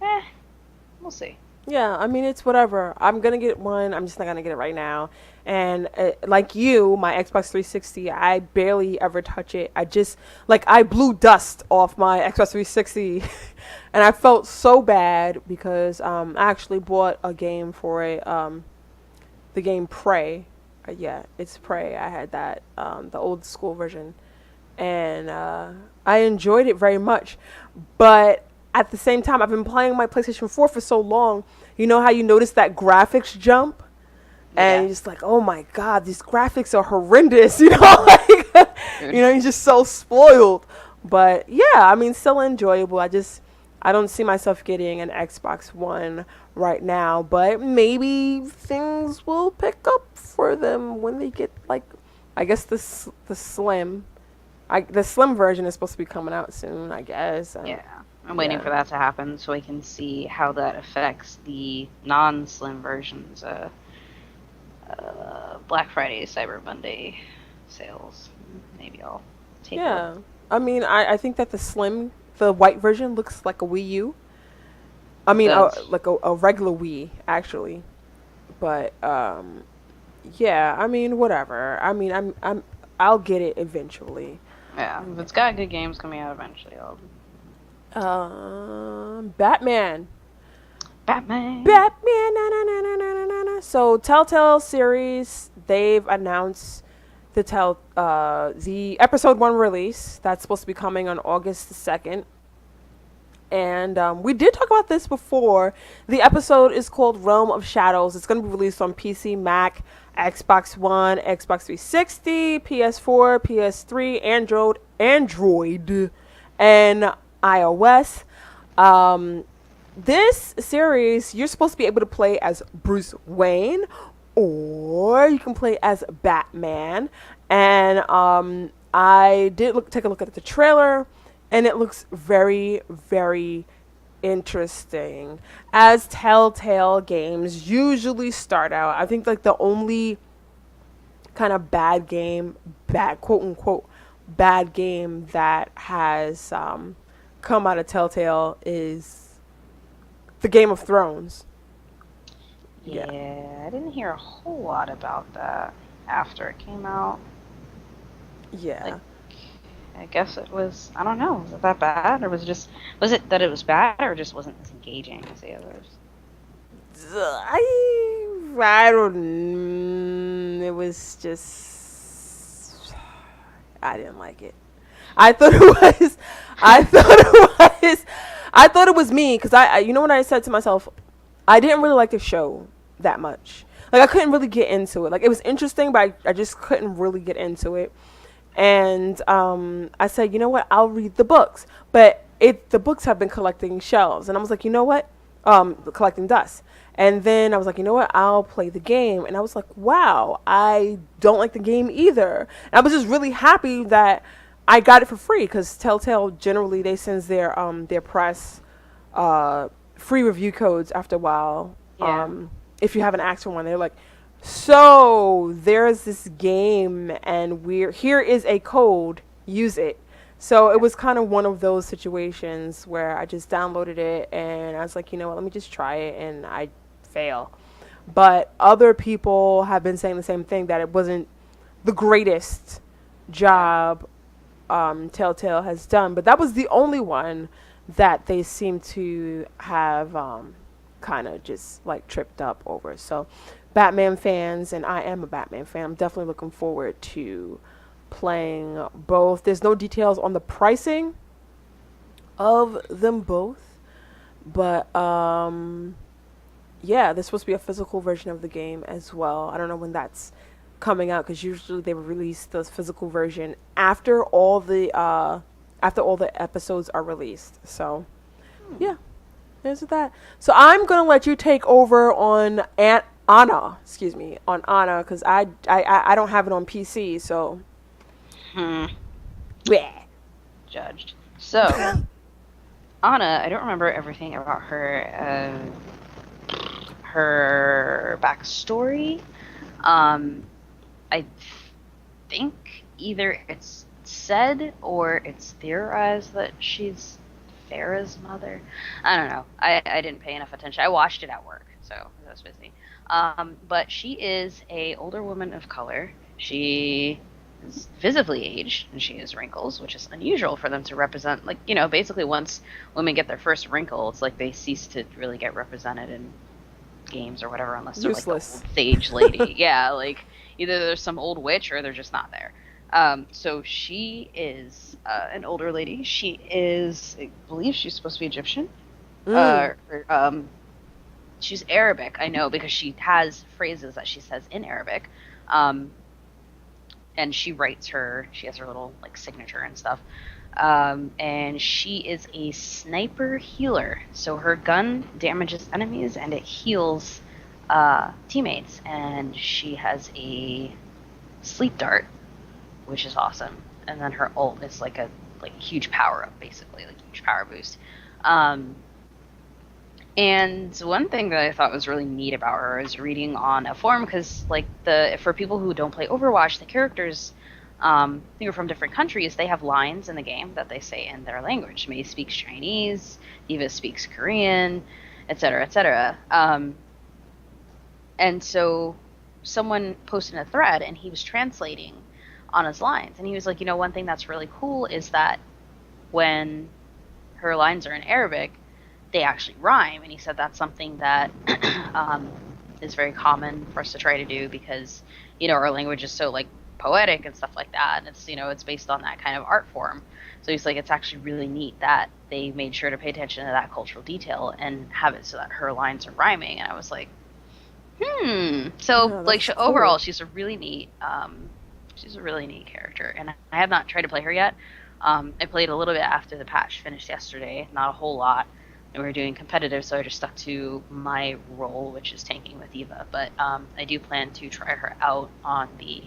we'll see. Yeah, I mean, it's whatever. I'm gonna get one. I'm just not gonna get it right now. And like you, my Xbox 360, I barely ever touch it. I just, like, I blew dust off my Xbox 360, and I felt so bad because I actually bought a game for it. The game Prey. Yeah, it's Prey. I had that, the old school version, and I enjoyed it very much. But at the same time, I've been playing my PlayStation 4 for so long. You know how you notice that graphics jump? And Yeah. you're just like, oh my God, these graphics are horrendous. You know, like, you're just so spoiled. But yeah, I mean, still enjoyable. I don't see myself getting an Xbox One right now. But maybe things will pick up for them when they get, like, I guess the slim. The slim version is supposed to be coming out soon, I guess. Yeah. I'm waiting yeah. for that to happen so I can see how that affects the non-slim versions. Black Friday, Cyber Monday sales. Maybe I'll take a look. Yeah. I mean, I think that the white version looks like a Wii U. I It mean, does. like a regular Wii, actually. But yeah. I mean, whatever. I mean, I'll get it eventually. Yeah, if it's got good games coming out eventually, I'll. Batman. Batman. Batman. Na, na, na, na, na, na, na. So Telltale series, they've announced the episode 1 release that's supposed to be coming on August the 2nd. And we did talk about this before. The episode is called Realm of Shadows. It's going to be released on PC, Mac, Xbox One, Xbox 360, PS4, PS3, Android, and iOS. This series, you're supposed to be able to play as Bruce Wayne, or you can play as Batman. And I did take a look at the trailer, and it looks very, very interesting. As Telltale games usually start out, I think, like, the only kind of quote unquote bad game that has come out of Telltale is the Game of Thrones. Yeah. Yeah, I didn't hear a whole lot about that after it came out. Yeah. Like, I guess it was. I don't know. Was it that bad, or was it that it was bad, or just wasn't as engaging as the others? I don't. It was just. I didn't like it. I thought it was. I thought it was. I thought it was me because you know what I said to myself. I didn't really like the show that much. Like, I couldn't really get into it. Like, it was interesting, but I just couldn't really get into it. And I said, you know what? I'll read the books. But the books have been collecting shelves, and I was like, you know what? Collecting dust. And then I was like, you know what? I'll play the game. And I was like, wow, I don't like the game either. And I was just really happy that I got it for free because Telltale generally they send their press free review codes after a while. Yeah. If you haven't asked for one, they're like, so there's this game and here is a code, use it. So it was kind of one of those situations where I just downloaded it and I was like, you know what, let me just try it, and I fail. But other people have been saying the same thing, that it wasn't the greatest job Telltale has done, but that was the only one that they seem to have kind of just like tripped up over. So Batman fans, and I am a Batman fan, I'm definitely looking forward to playing both. There's no details on the pricing of them both, but yeah, there's supposed to be a physical version of the game as well. I don't know when that's coming out, because usually they release the physical version after all the episodes are released. So yeah, there's that. So I'm gonna let you take over on Anna, because I don't have it on PC. So yeah, Judged. So Anna, I don't remember everything about her backstory. I think either it's said or it's theorized that she's Farah's mother. I don't know. I didn't pay enough attention. I watched it at work, so I was busy. But she is a older woman of color. She is visibly aged, and she has wrinkles, which is unusual for them to represent. Like, you know, basically once women get their first wrinkle, it's like they cease to really get represented in games or whatever, unless they're useless. like the old sage lady. Yeah, like either there's some old witch or they're just not there. So she is an older lady. She is, I believe she's supposed to be Egyptian. She's Arabic, I know, because she has phrases that she says in Arabic. And she writes she has her little like signature and stuff. And she is a sniper healer. So her gun damages enemies and it heals teammates. And she has a sleep dart, which is awesome. And then her ult is like a huge power up, basically, like huge power boost. And one thing that I thought was really neat about her is reading on a forum, because like for people who don't play Overwatch, the characters who are from different countries, they have lines in the game that they say in their language. Mei speaks Chinese, Eva speaks Korean, etc., etc. And so someone posted a thread, and he was translating on his lines, and he was like, you know, one thing that's really cool is that when her lines are in Arabic, they actually rhyme. And he said that's something that is very common for us to try to do, because, you know, our language is so like poetic and stuff like that, and it's, you know, it's based on that kind of art form. So he's like, it's actually really neat that they made sure to pay attention to that cultural detail and have it so that her lines are rhyming. And I was like, so Yeah, like that's cool. overall she's a really neat character, and I have not tried to play her yet. I played a little bit after the patch finished yesterday, not a whole lot, and we were doing competitive, so I just stuck to my role, which is tanking with Eva. But I do plan to try her out on the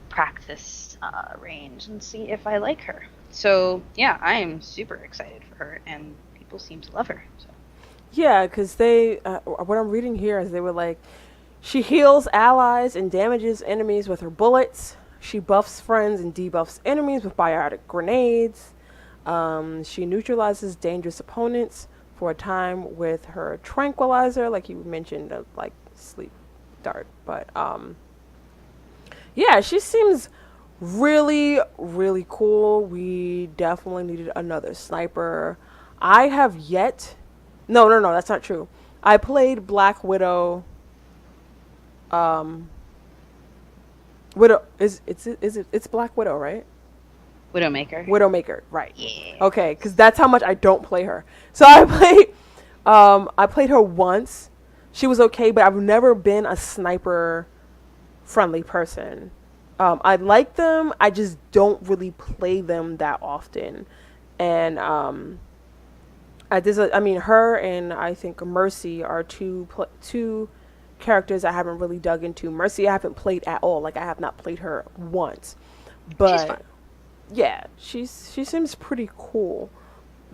practice range and see if I like her. So yeah, I am super excited for her, and people seem to love her. So. Yeah, because they, what I'm reading here is they were like, she heals allies and damages enemies with her bullets. She buffs friends and debuffs enemies with biotic grenades. She neutralizes dangerous opponents for a time with her tranquilizer, like you mentioned, like sleep dart. But yeah, she seems really, really cool. We definitely needed another sniper. I have yet. No, that's not true. I played Black Widow. Widow it's Black Widow, right? Widowmaker, right? Yeah. Okay, because that's how much I don't play her. So I played her once. She was okay, but I've never been a sniper friendly person. I like them. I just don't really play them that often. And her and I think Mercy are two characters I haven't really dug into. Mercy I haven't played at all. Like, I have not played her once. But she's fun. Yeah, she seems pretty cool.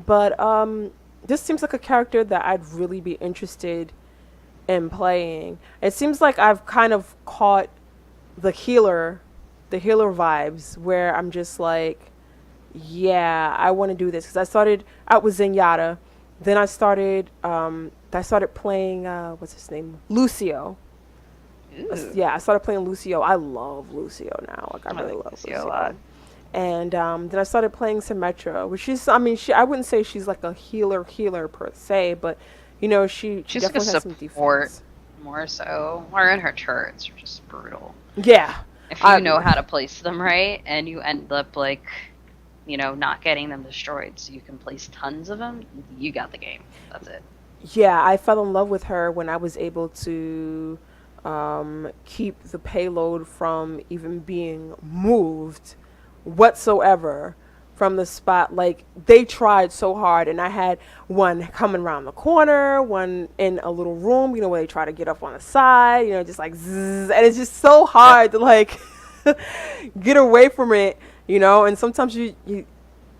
But this seems like a character that I'd really be interested in playing. It seems like I've kind of caught the healer vibes, where I'm just like, yeah, I want to do this, because I started out with Zenyatta, then I started playing what's his name, Lucio, Ooh. Yeah, I started playing Lucio. I love Lucio now. Like, I I really like love Lucio a lot. Lucio. And then I started playing Symmetra, which is, I mean, I wouldn't say she's like a healer per se, but she She's like a definitely has some support defense. more so. Or in her turrets are just brutal. Yeah, If you I know how to place them right and you end up like, not getting them destroyed so you can place tons of them, you got the game. That's it. yeah, I fell in love with her when I was able to keep the payload from even being moved whatsoever from the spot. Like, they tried so hard, and I had one coming around the corner, one in a little room, where they try to get up on the side, just like zzz, and it's just so Yep. hard to like get away from it, and sometimes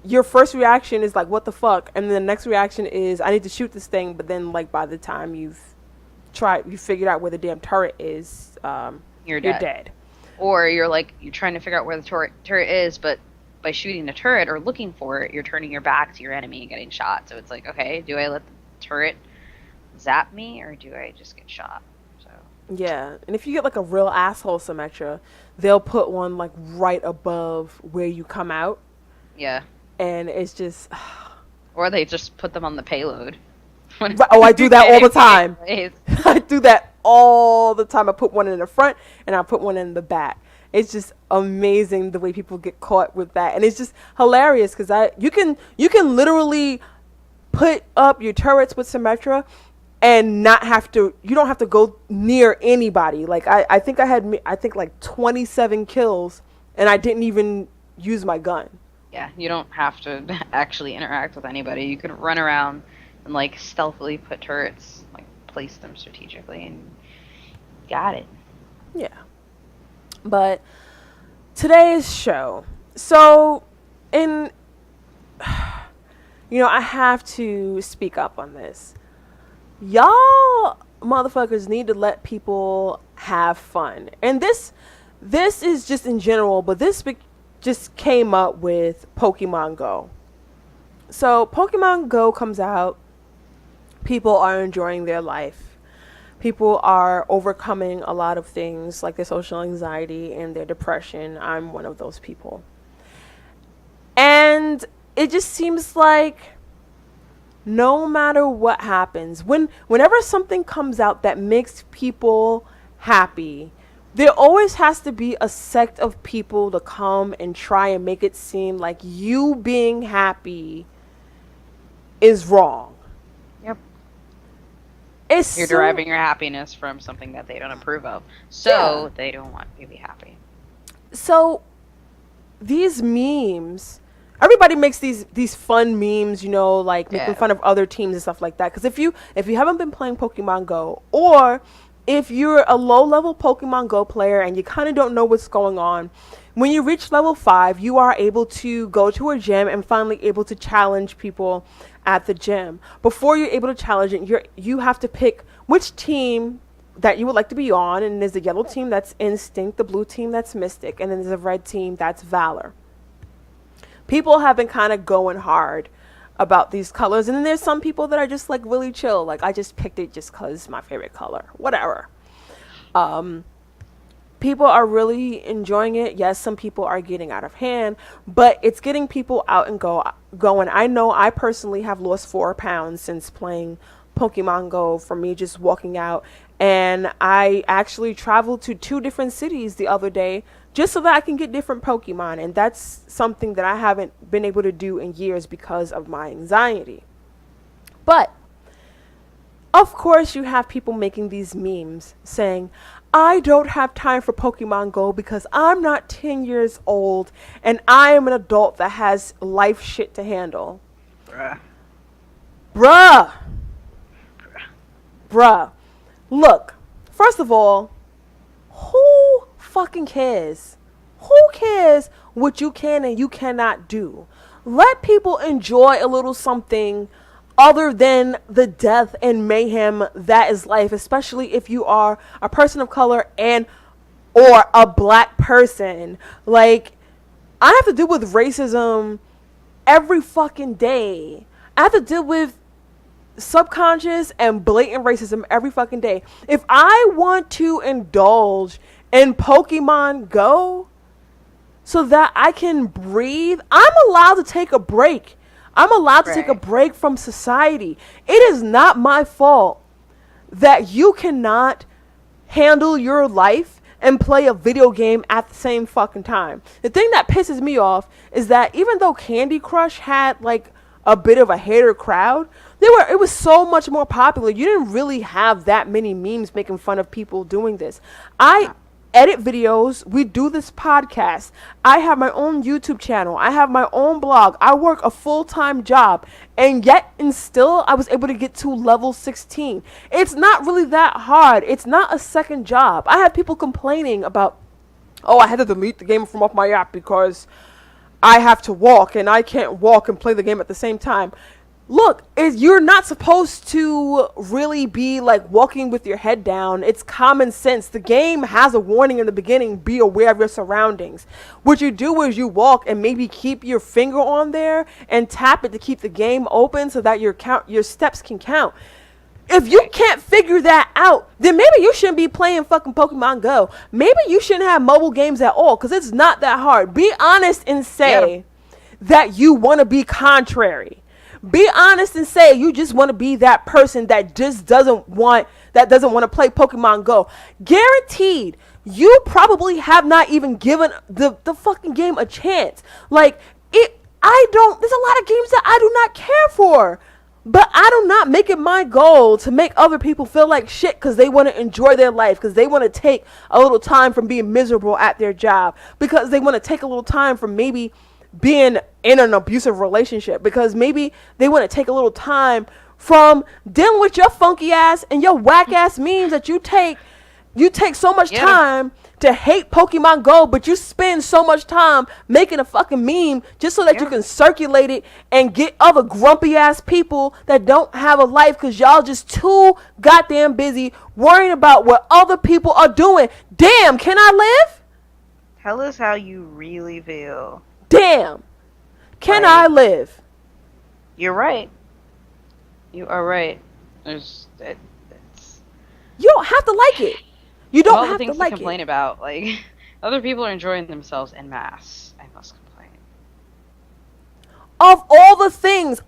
your first reaction is like, what the fuck? And then the next reaction is, I need to shoot this thing. But then, like, by the time you figured out where the damn turret is, You're you're dead. dead. Or you're trying to figure out where the turret is, but by shooting the turret or looking for it, you're turning your back to your enemy and getting shot. So it's like, okay, do I let the turret zap me or do I just get shot? So Yeah. And if you get like a real asshole Symmetra, they'll put one like right above where you come out. yeah. And it's just, Or they just put them on the payload. oh, I do that all the time. I do that all the time. I put one in the front and I put one in the back. It's just amazing the way people get caught with that, and it's just hilarious because you can literally put up your turrets with Symmetra and you don't have to go near anybody. Like, I think I had like 27 kills and I didn't even use my gun. Yeah, you don't have to actually interact with anybody. You could run around and like stealthily put turrets, like place them strategically, and got it. Yeah. But today's show, so in I have to speak up on this. Y'all motherfuckers need to let people have fun. And this is just in general, but this just came up with Pokemon Go. So Pokemon Go comes out, people are enjoying their life. People are overcoming a lot of things like their social anxiety and their depression. I'm one of those people. And it just seems like no matter what happens, whenever something comes out that makes people happy, there always has to be a sect of people to come and try and make it seem like you being happy is wrong. Yep. You're deriving your happiness from something that they don't approve of. So they don't want you to be happy. So these memes, everybody makes these fun memes, like making fun of other teams and stuff like that. Because if you haven't been playing Pokemon Go, or if you're a low-level Pokemon Go player and you kind of don't know what's going on, when you reach level 5, you are able to go to a gym and finally able to challenge people at the gym. Before you're able to challenge it, you have to pick which team that you would like to be on, and there's a yellow team that's Instinct, the blue team that's Mystic, and then there's a red team that's Valor. People have been kind of going hard about these colors, and then there's some people that are just like really chill, like I just picked it just because it's my favorite color, whatever. People are really enjoying it. Yes, some people are getting out of hand, but it's getting people out and going. I know I personally have lost 4 pounds since playing Pokemon Go from me just walking out, and I actually traveled to 2 different cities the other day just so that I can get different Pokemon, and that's something that I haven't been able to do in years because of my anxiety. But of course you have people making these memes saying, I don't have time for Pokemon Go because I'm not 10 years old and I am an adult that has life shit to handle. Bruh. Look, first of all, who fucking cares? Who cares what you can and you cannot do? Let people enjoy a little something other than the death and mayhem that is life, especially if you are a person of color or a black person. Like, I have to deal with racism every fucking day. I have to deal with subconscious and blatant racism every fucking day. If I want to indulge in Pokemon Go so that I can breathe, I'm allowed to take a break. I'm allowed to take a break from society. It is not my fault that you cannot handle your life and play a video game at the same fucking time. The thing that pisses me off is that even though Candy Crush had like a bit of a hater crowd, it was so much more popular. You didn't really have that many memes making fun of people doing this. I edit videos. We do this podcast. I have my own YouTube channel. I have my own blog. I work a full-time job, and yet and still I was able to get to level 16. It's not really that hard. It's not a second job. I have people complaining about, oh, I had to delete the game from off my app because I have to walk and I can't walk and play the game at the same time. Look, you're not supposed to really be like walking with your head down. It's common sense. The game has a warning in the beginning. Be aware of your surroundings. What you do is you walk and maybe keep your finger on there and tap it to keep the game open so that your steps can count. If you can't figure that out, then maybe you shouldn't be playing fucking Pokemon Go. Maybe you shouldn't have mobile games at all, because it's not that hard. Be honest and say that you want to be contrary. Be honest and say you just want to be that person that just doesn't want to play Pokemon Go. Guaranteed, you probably have not even given the fucking game a chance. Like, there's a lot of games that I do not care for. But I do not make it my goal to make other people feel like shit because they want to enjoy their life, because they want to take a little time from being miserable at their job, because they want to take a little time from maybe being in an abusive relationship, because maybe they want to take a little time from dealing with your funky ass and your whack ass memes that you take so much time to hate Pokemon Go, but you spend so much time making a fucking meme just so that you can circulate it and get other grumpy ass people that don't have a life because y'all just too goddamn busy worrying about what other people are doing. Damn, can I live? Tell us how you really feel. Damn, can I live? You're right. You are right. You don't have to like it. You don't have to like it. All the things to complain about, like, other people are enjoying themselves en masse. I must complain. Of all the things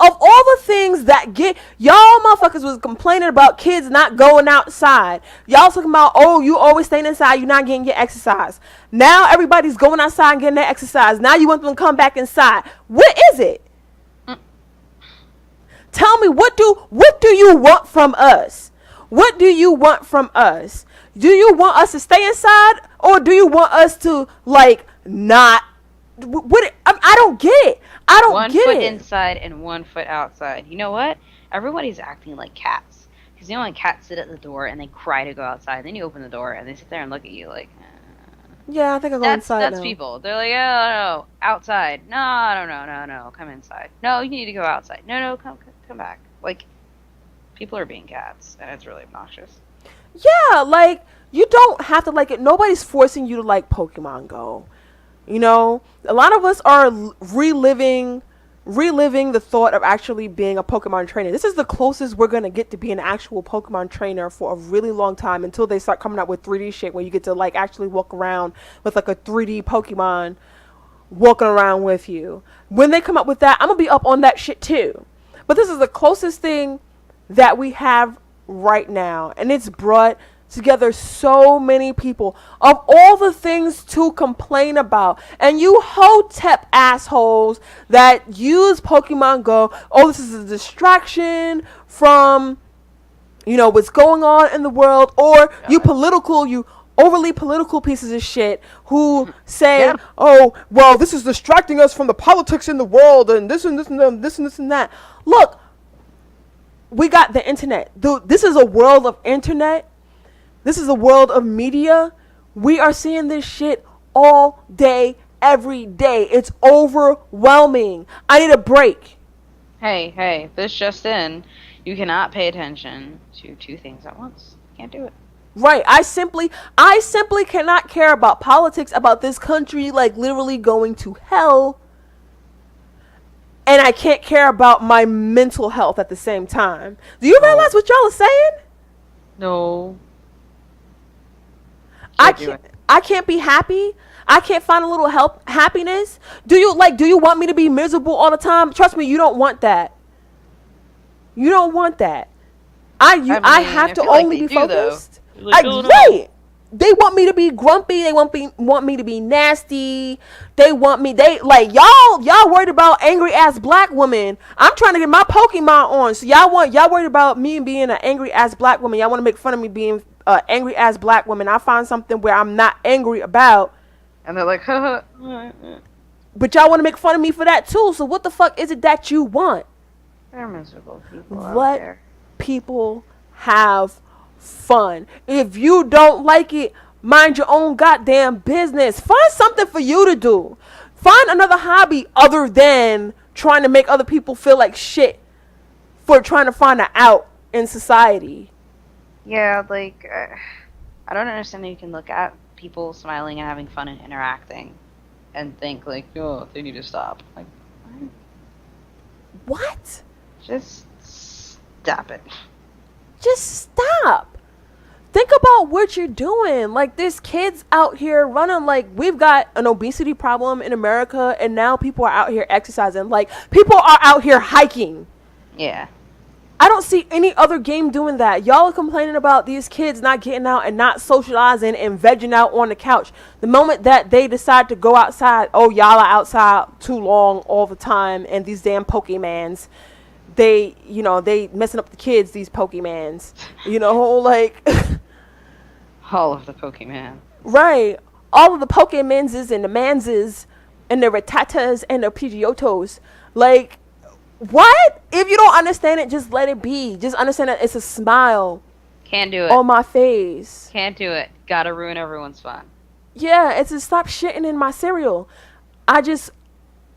that get, y'all motherfuckers was complaining about kids not going outside. Y'all talking about, oh, you always staying inside, you're not getting your exercise. Now everybody's going outside and getting their exercise. Now you want them to come back inside. What is it? Tell me, what do you want from us? What do you want from us? Do you want us to stay inside, or do you want us to, like, not? I don't get it. I don't get it. 1 foot inside and 1 foot outside. You know what? Everybody's acting like cats. Because you know when cats sit at the door and they cry to go outside, then you open the door and they sit there and look at you like, yeah, I think I'll go inside That's now. people. They're like, oh, no, outside. No, come inside. No, you need to go outside. No, come back. Like, people are being cats, and it's really obnoxious. Yeah, like, you don't have to like it. Nobody's forcing you to like Pokemon Go. You know, a lot of us are reliving the thought of actually being a Pokemon trainer. This is the closest we're going to get to be an actual Pokemon trainer for a really long time, until they start coming out with 3D shit where you get to like actually walk around with like a 3D Pokemon walking around with you. When they come up with that, I'm going to be up on that shit too. But this is the closest thing that we have right now, and it's brought together so many people of all the things to complain about. And you hotep assholes that use Pokemon Go, oh, this is a distraction from, you know, what's going on in the world, or you overly political pieces of shit who say, oh, well, this is distracting us from the politics in the world and this and this and this and this and that. Look, we got the internet. This is a world of internet. This is a world of media. We are seeing this shit all day, every day. It's overwhelming. I need a break. Hey, this just in. You cannot pay attention to 2 things at once. You can't do it. Right. I simply cannot care about politics, about this country, like, literally going to hell, and I can't care about my mental health at the same time. Do you No. realize what y'all are saying? No. I Can't do can't. it. I can't be happy. I can't find a little happiness. Do you want me to be miserable all the time? Trust me, you don't want that. You don't want that. I I have I to feel like only they be do though. focused. They're like, oh no. Right. They want me to be grumpy. They want me to be nasty. They want me. They like y'all worried about angry ass black women. I'm trying to get my Pokemon on. So y'all worried about me being an angry ass black woman. Y'all want to make fun of me being angry ass black woman. I find something where I'm not angry about, And they're like, haha. but y'all want to make fun of me for that too. So what the fuck is it that you want? They're miserable people out Let there. people have fun. If you don't like it, mind your own goddamn business. Find something for you to do. Find another hobby other than trying to make other people feel like shit for trying to find an out in society. Yeah, like, I don't understand that you can look at people smiling and having fun and interacting and think, like, oh, they need to stop. Like, What? just stop it. Just stop. Think about what you're doing. Like, there's kids out here running. Like, we've got an obesity problem in America, and now people are out here exercising. Like, people are out here hiking. Yeah. I don't see any other game doing that. Y'all are complaining about these kids not getting out and not socializing and vegging out on the couch. The moment that they decide to go outside, oh, y'all are outside too long all the time, and these damn Pokemans, they messing up the kids, these Pokemans. Like, All of the Pokemon. right. All of the Pokemonses and the Manses and the Rattatas and the Pidgeotos. Like, what? If you don't understand it, just let it be. Just understand that it's a smile Can't do it. on my face. Can't do it. Gotta ruin everyone's fun. Yeah, it's to stop shitting in my cereal. I just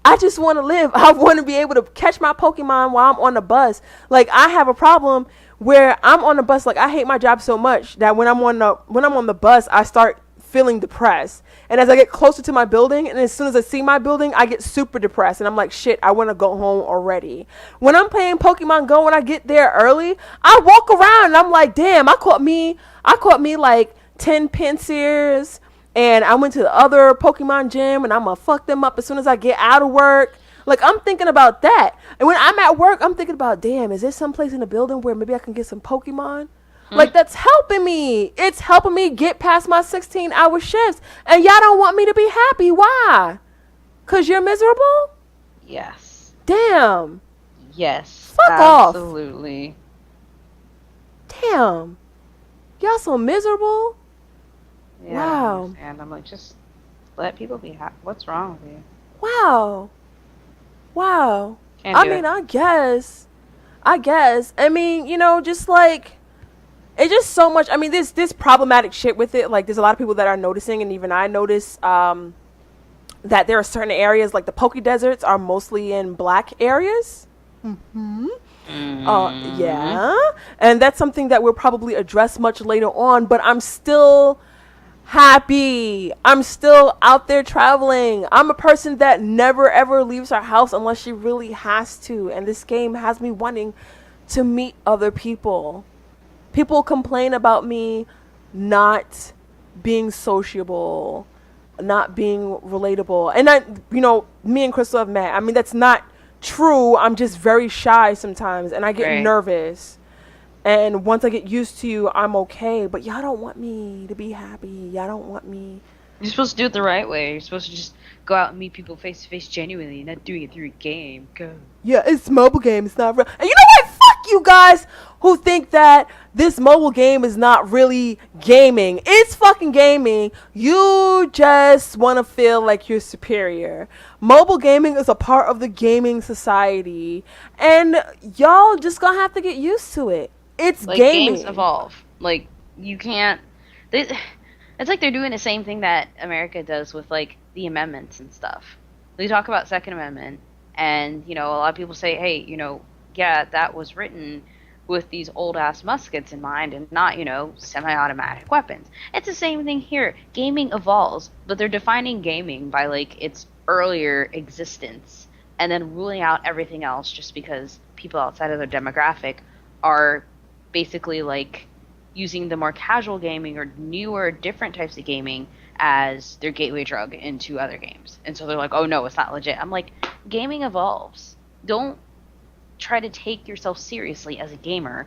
want to live. I want to be able to catch my Pokemon while I'm on the bus. Like, I have a problem where I'm on the bus. Like, I hate my job so much that when I'm on the bus, I start feeling depressed. And as I get closer to my building, and as soon as I see my building, I get super depressed. And I'm like, shit, I want to go home already. When I'm playing Pokemon Go, when I get there early, I walk around and I'm like, damn, I caught me like 10 Pinsires. And I went to the other Pokemon gym, and I'm going to fuck them up as soon as I get out of work. Like, I'm thinking about that. And when I'm at work, I'm thinking about, damn, is there some place in the building where maybe I can get some Pokemon? Like, that's helping me. It's helping me get past my 16-hour shifts. And y'all don't want me to be happy. Why? Because you're miserable? Yes. Damn. Yes. Fuck off. Absolutely. Damn. Y'all so miserable? Yeah, Wow. And I'm like, just let people be happy. What's wrong with you? Wow. Can't I do mean, it. I guess. I mean, just like, it's just so much. I mean, this problematic shit with it. Like, there's a lot of people that are noticing, and even I notice that there are certain areas, like the Poke Deserts are mostly in black areas. Yeah. And that's something that we'll probably address much later on, but I'm still happy. I'm still out there traveling. I'm a person that never ever leaves her house unless she really has to, and this game has me wanting to meet other people. People complain about me not being sociable, not being relatable. And me and Krystle have met. I mean, that's not true. I'm just very shy sometimes, and I get Right. nervous. And once I get used to you, I'm okay. But y'all don't want me to be happy. Y'all don't want me. You're supposed to do it the right way. You're supposed to just go out and meet people face to face genuinely, not doing it through a game. Go. Yeah, it's a mobile game. It's not real. And you know what? Fuck you guys who think that this mobile game is not really gaming. It's fucking gaming. You just want to feel like you're superior. Mobile gaming is a part of the gaming society. And y'all just gonna have to get used to it. It's Like, gaming. games evolve. Like, you can't... it's like they're doing the same thing that America does with, like, the amendments and stuff. They talk about Second Amendment, and, a lot of people say, hey, yeah, that was written with these old-ass muskets in mind and not, semi-automatic weapons. It's the same thing here. Gaming evolves, but they're defining gaming by, like, its earlier existence and then ruling out everything else just because people outside of their demographic are basically like using the more casual gaming or newer, different types of gaming as their gateway drug into other games. And so they're like, oh no, it's not legit. I'm like, gaming evolves. Don't try to take yourself seriously as a gamer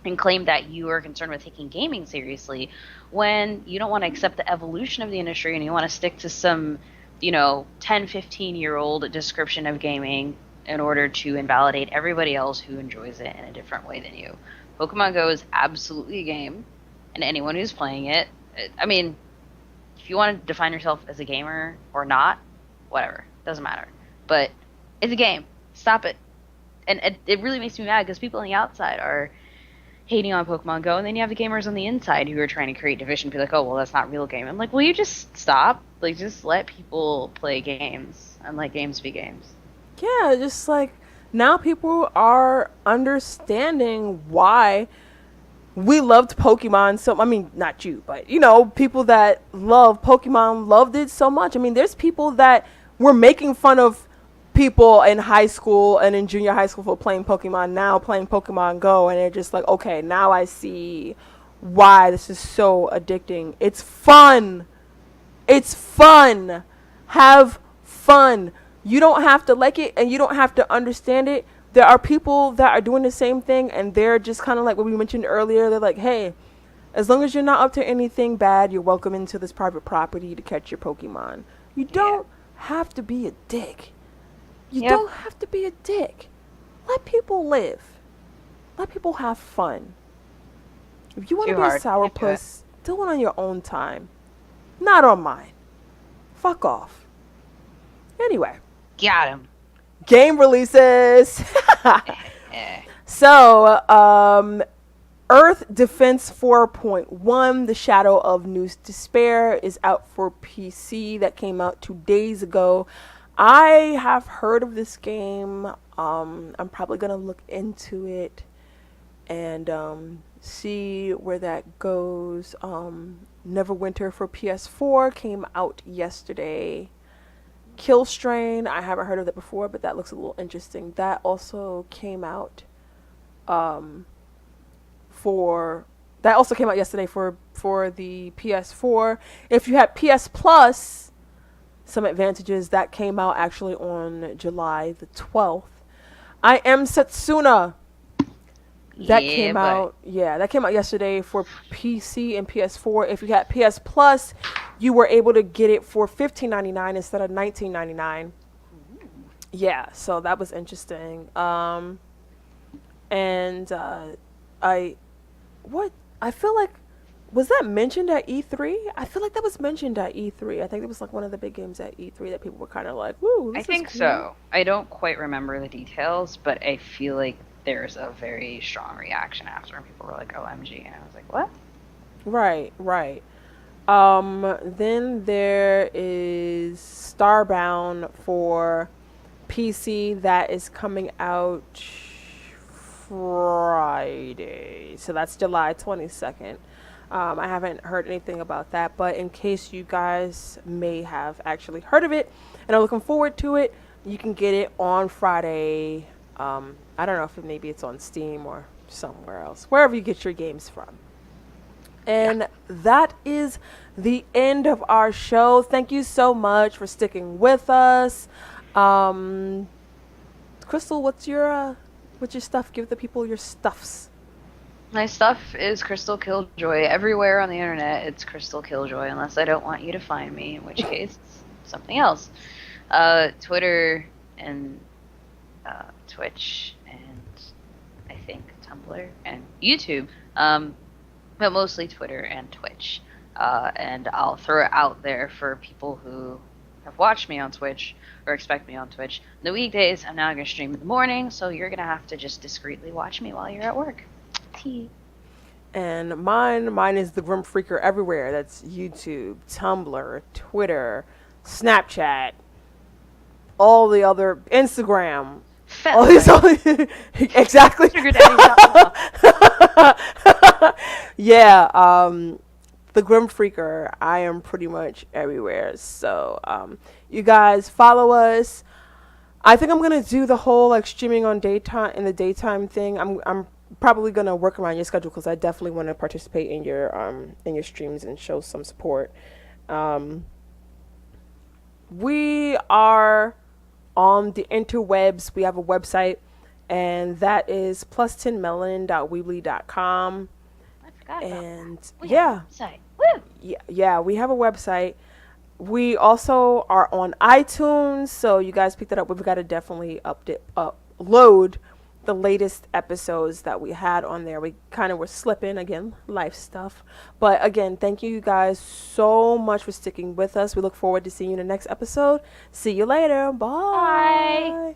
and claim that you are concerned with taking gaming seriously when you don't want to accept the evolution of the industry and you want to stick to some, 10, 15-year-old description of gaming in order to invalidate everybody else who enjoys it in a different way than you. Pokemon Go is absolutely a game, and anyone who's playing it, I mean, if you want to define yourself as a gamer or not, whatever, doesn't matter. But it's a game. Stop it. And it really makes me mad because people on the outside are hating on Pokemon Go, and then you have the gamers on the inside who are trying to create division, be like, oh, well, that's not real game. I'm like, will you just stop? Like, just let people play games and let games be games. Yeah, just like now people are understanding why we loved Pokemon so. I mean, not you, but people that love Pokemon loved it so much. I mean, there's people that were making fun of people in high school and in junior high school for playing Pokemon, now playing Pokemon Go, and they're just like, okay, now I see why this is so addicting. It's fun. It's fun. Have fun. You don't have to like it and you don't have to understand it. There are people that are doing the same thing and they're just kind of like what we mentioned earlier. They're like, hey, as long as you're not up to anything bad, you're welcome into this private property to catch your Pokemon. You don't have to be a dick. You don't have to be a dick. Let people live. Let people have fun. If you want to be a sourpuss, do it on your own time. Not on mine. Fuck off. Anyway. Got him. Game releases. So, Earth Defense 4.1, The Shadow of New Despair, is out for PC. That came out 2 days ago. I have heard of this game. I'm probably going to look into it and see where that goes. Neverwinter for PS4 came out yesterday. Killstrain, I haven't heard of that before, but that looks a little interesting. That also came out yesterday for the PS4. If you had PS Plus, some advantages that came out actually on July the 12th. I Am Setsuna. That came out yesterday for PC and PS4. If you had PS Plus, you were able to get it for $15.99 instead of $19.99. Yeah, so that was interesting. I feel like, was that mentioned at E3? I feel like that was mentioned at E3. I think it was like one of the big games at E3 that people were kind of like, woo, I think so. I don't quite remember the details, but I feel like there's a very strong reaction after, and people were like, OMG, and I was like, what? Right. Then there is Starbound for PC that is coming out Friday. So that's July 22nd. I haven't heard anything about that, but in case you guys may have actually heard of it and are looking forward to it, you can get it on Friday. I don't know if maybe it's on Steam or somewhere else, wherever you get your games from. And that is the end of our show. Thank you so much for sticking with us. Krystle, what's your stuff? Give the people your stuffs. My stuff is Krystle KillJoy. Everywhere on the internet, it's Krystle KillJoy, unless I don't want you to find me, in which case it's something else. Twitter and Twitch and I think Tumblr and YouTube, but mostly Twitter and Twitch. And I'll throw it out there for people who have watched me on Twitch or expect me on Twitch. The weekdays, I'm now going to stream in the morning, so you're going to have to just discreetly watch me while you're at work. And mine is the Grim Phreaker everywhere. That's YouTube, Tumblr, Twitter, Snapchat, all the other, Instagram. All these exactly. Yeah, the Grim Phreaker. I am pretty much everywhere. So you guys follow us. I think I'm gonna do the whole like streaming on daytime in the daytime thing. I'm probably gonna work around your schedule because I definitely want to participate in your streams and show some support. Um, we are on the interwebs. We have a website, and that is plus10melanin.weebly.com. I forgot about And that. We yeah, have a website. Woo! yeah, we have a website. We also are on iTunes, so you guys pick that up. We've got to definitely upload the latest episodes that we had on there. We kind of were slipping again, life stuff. But again, thank you guys so much for sticking with us. We look forward to seeing you in the next episode. See you later. Bye. Bye.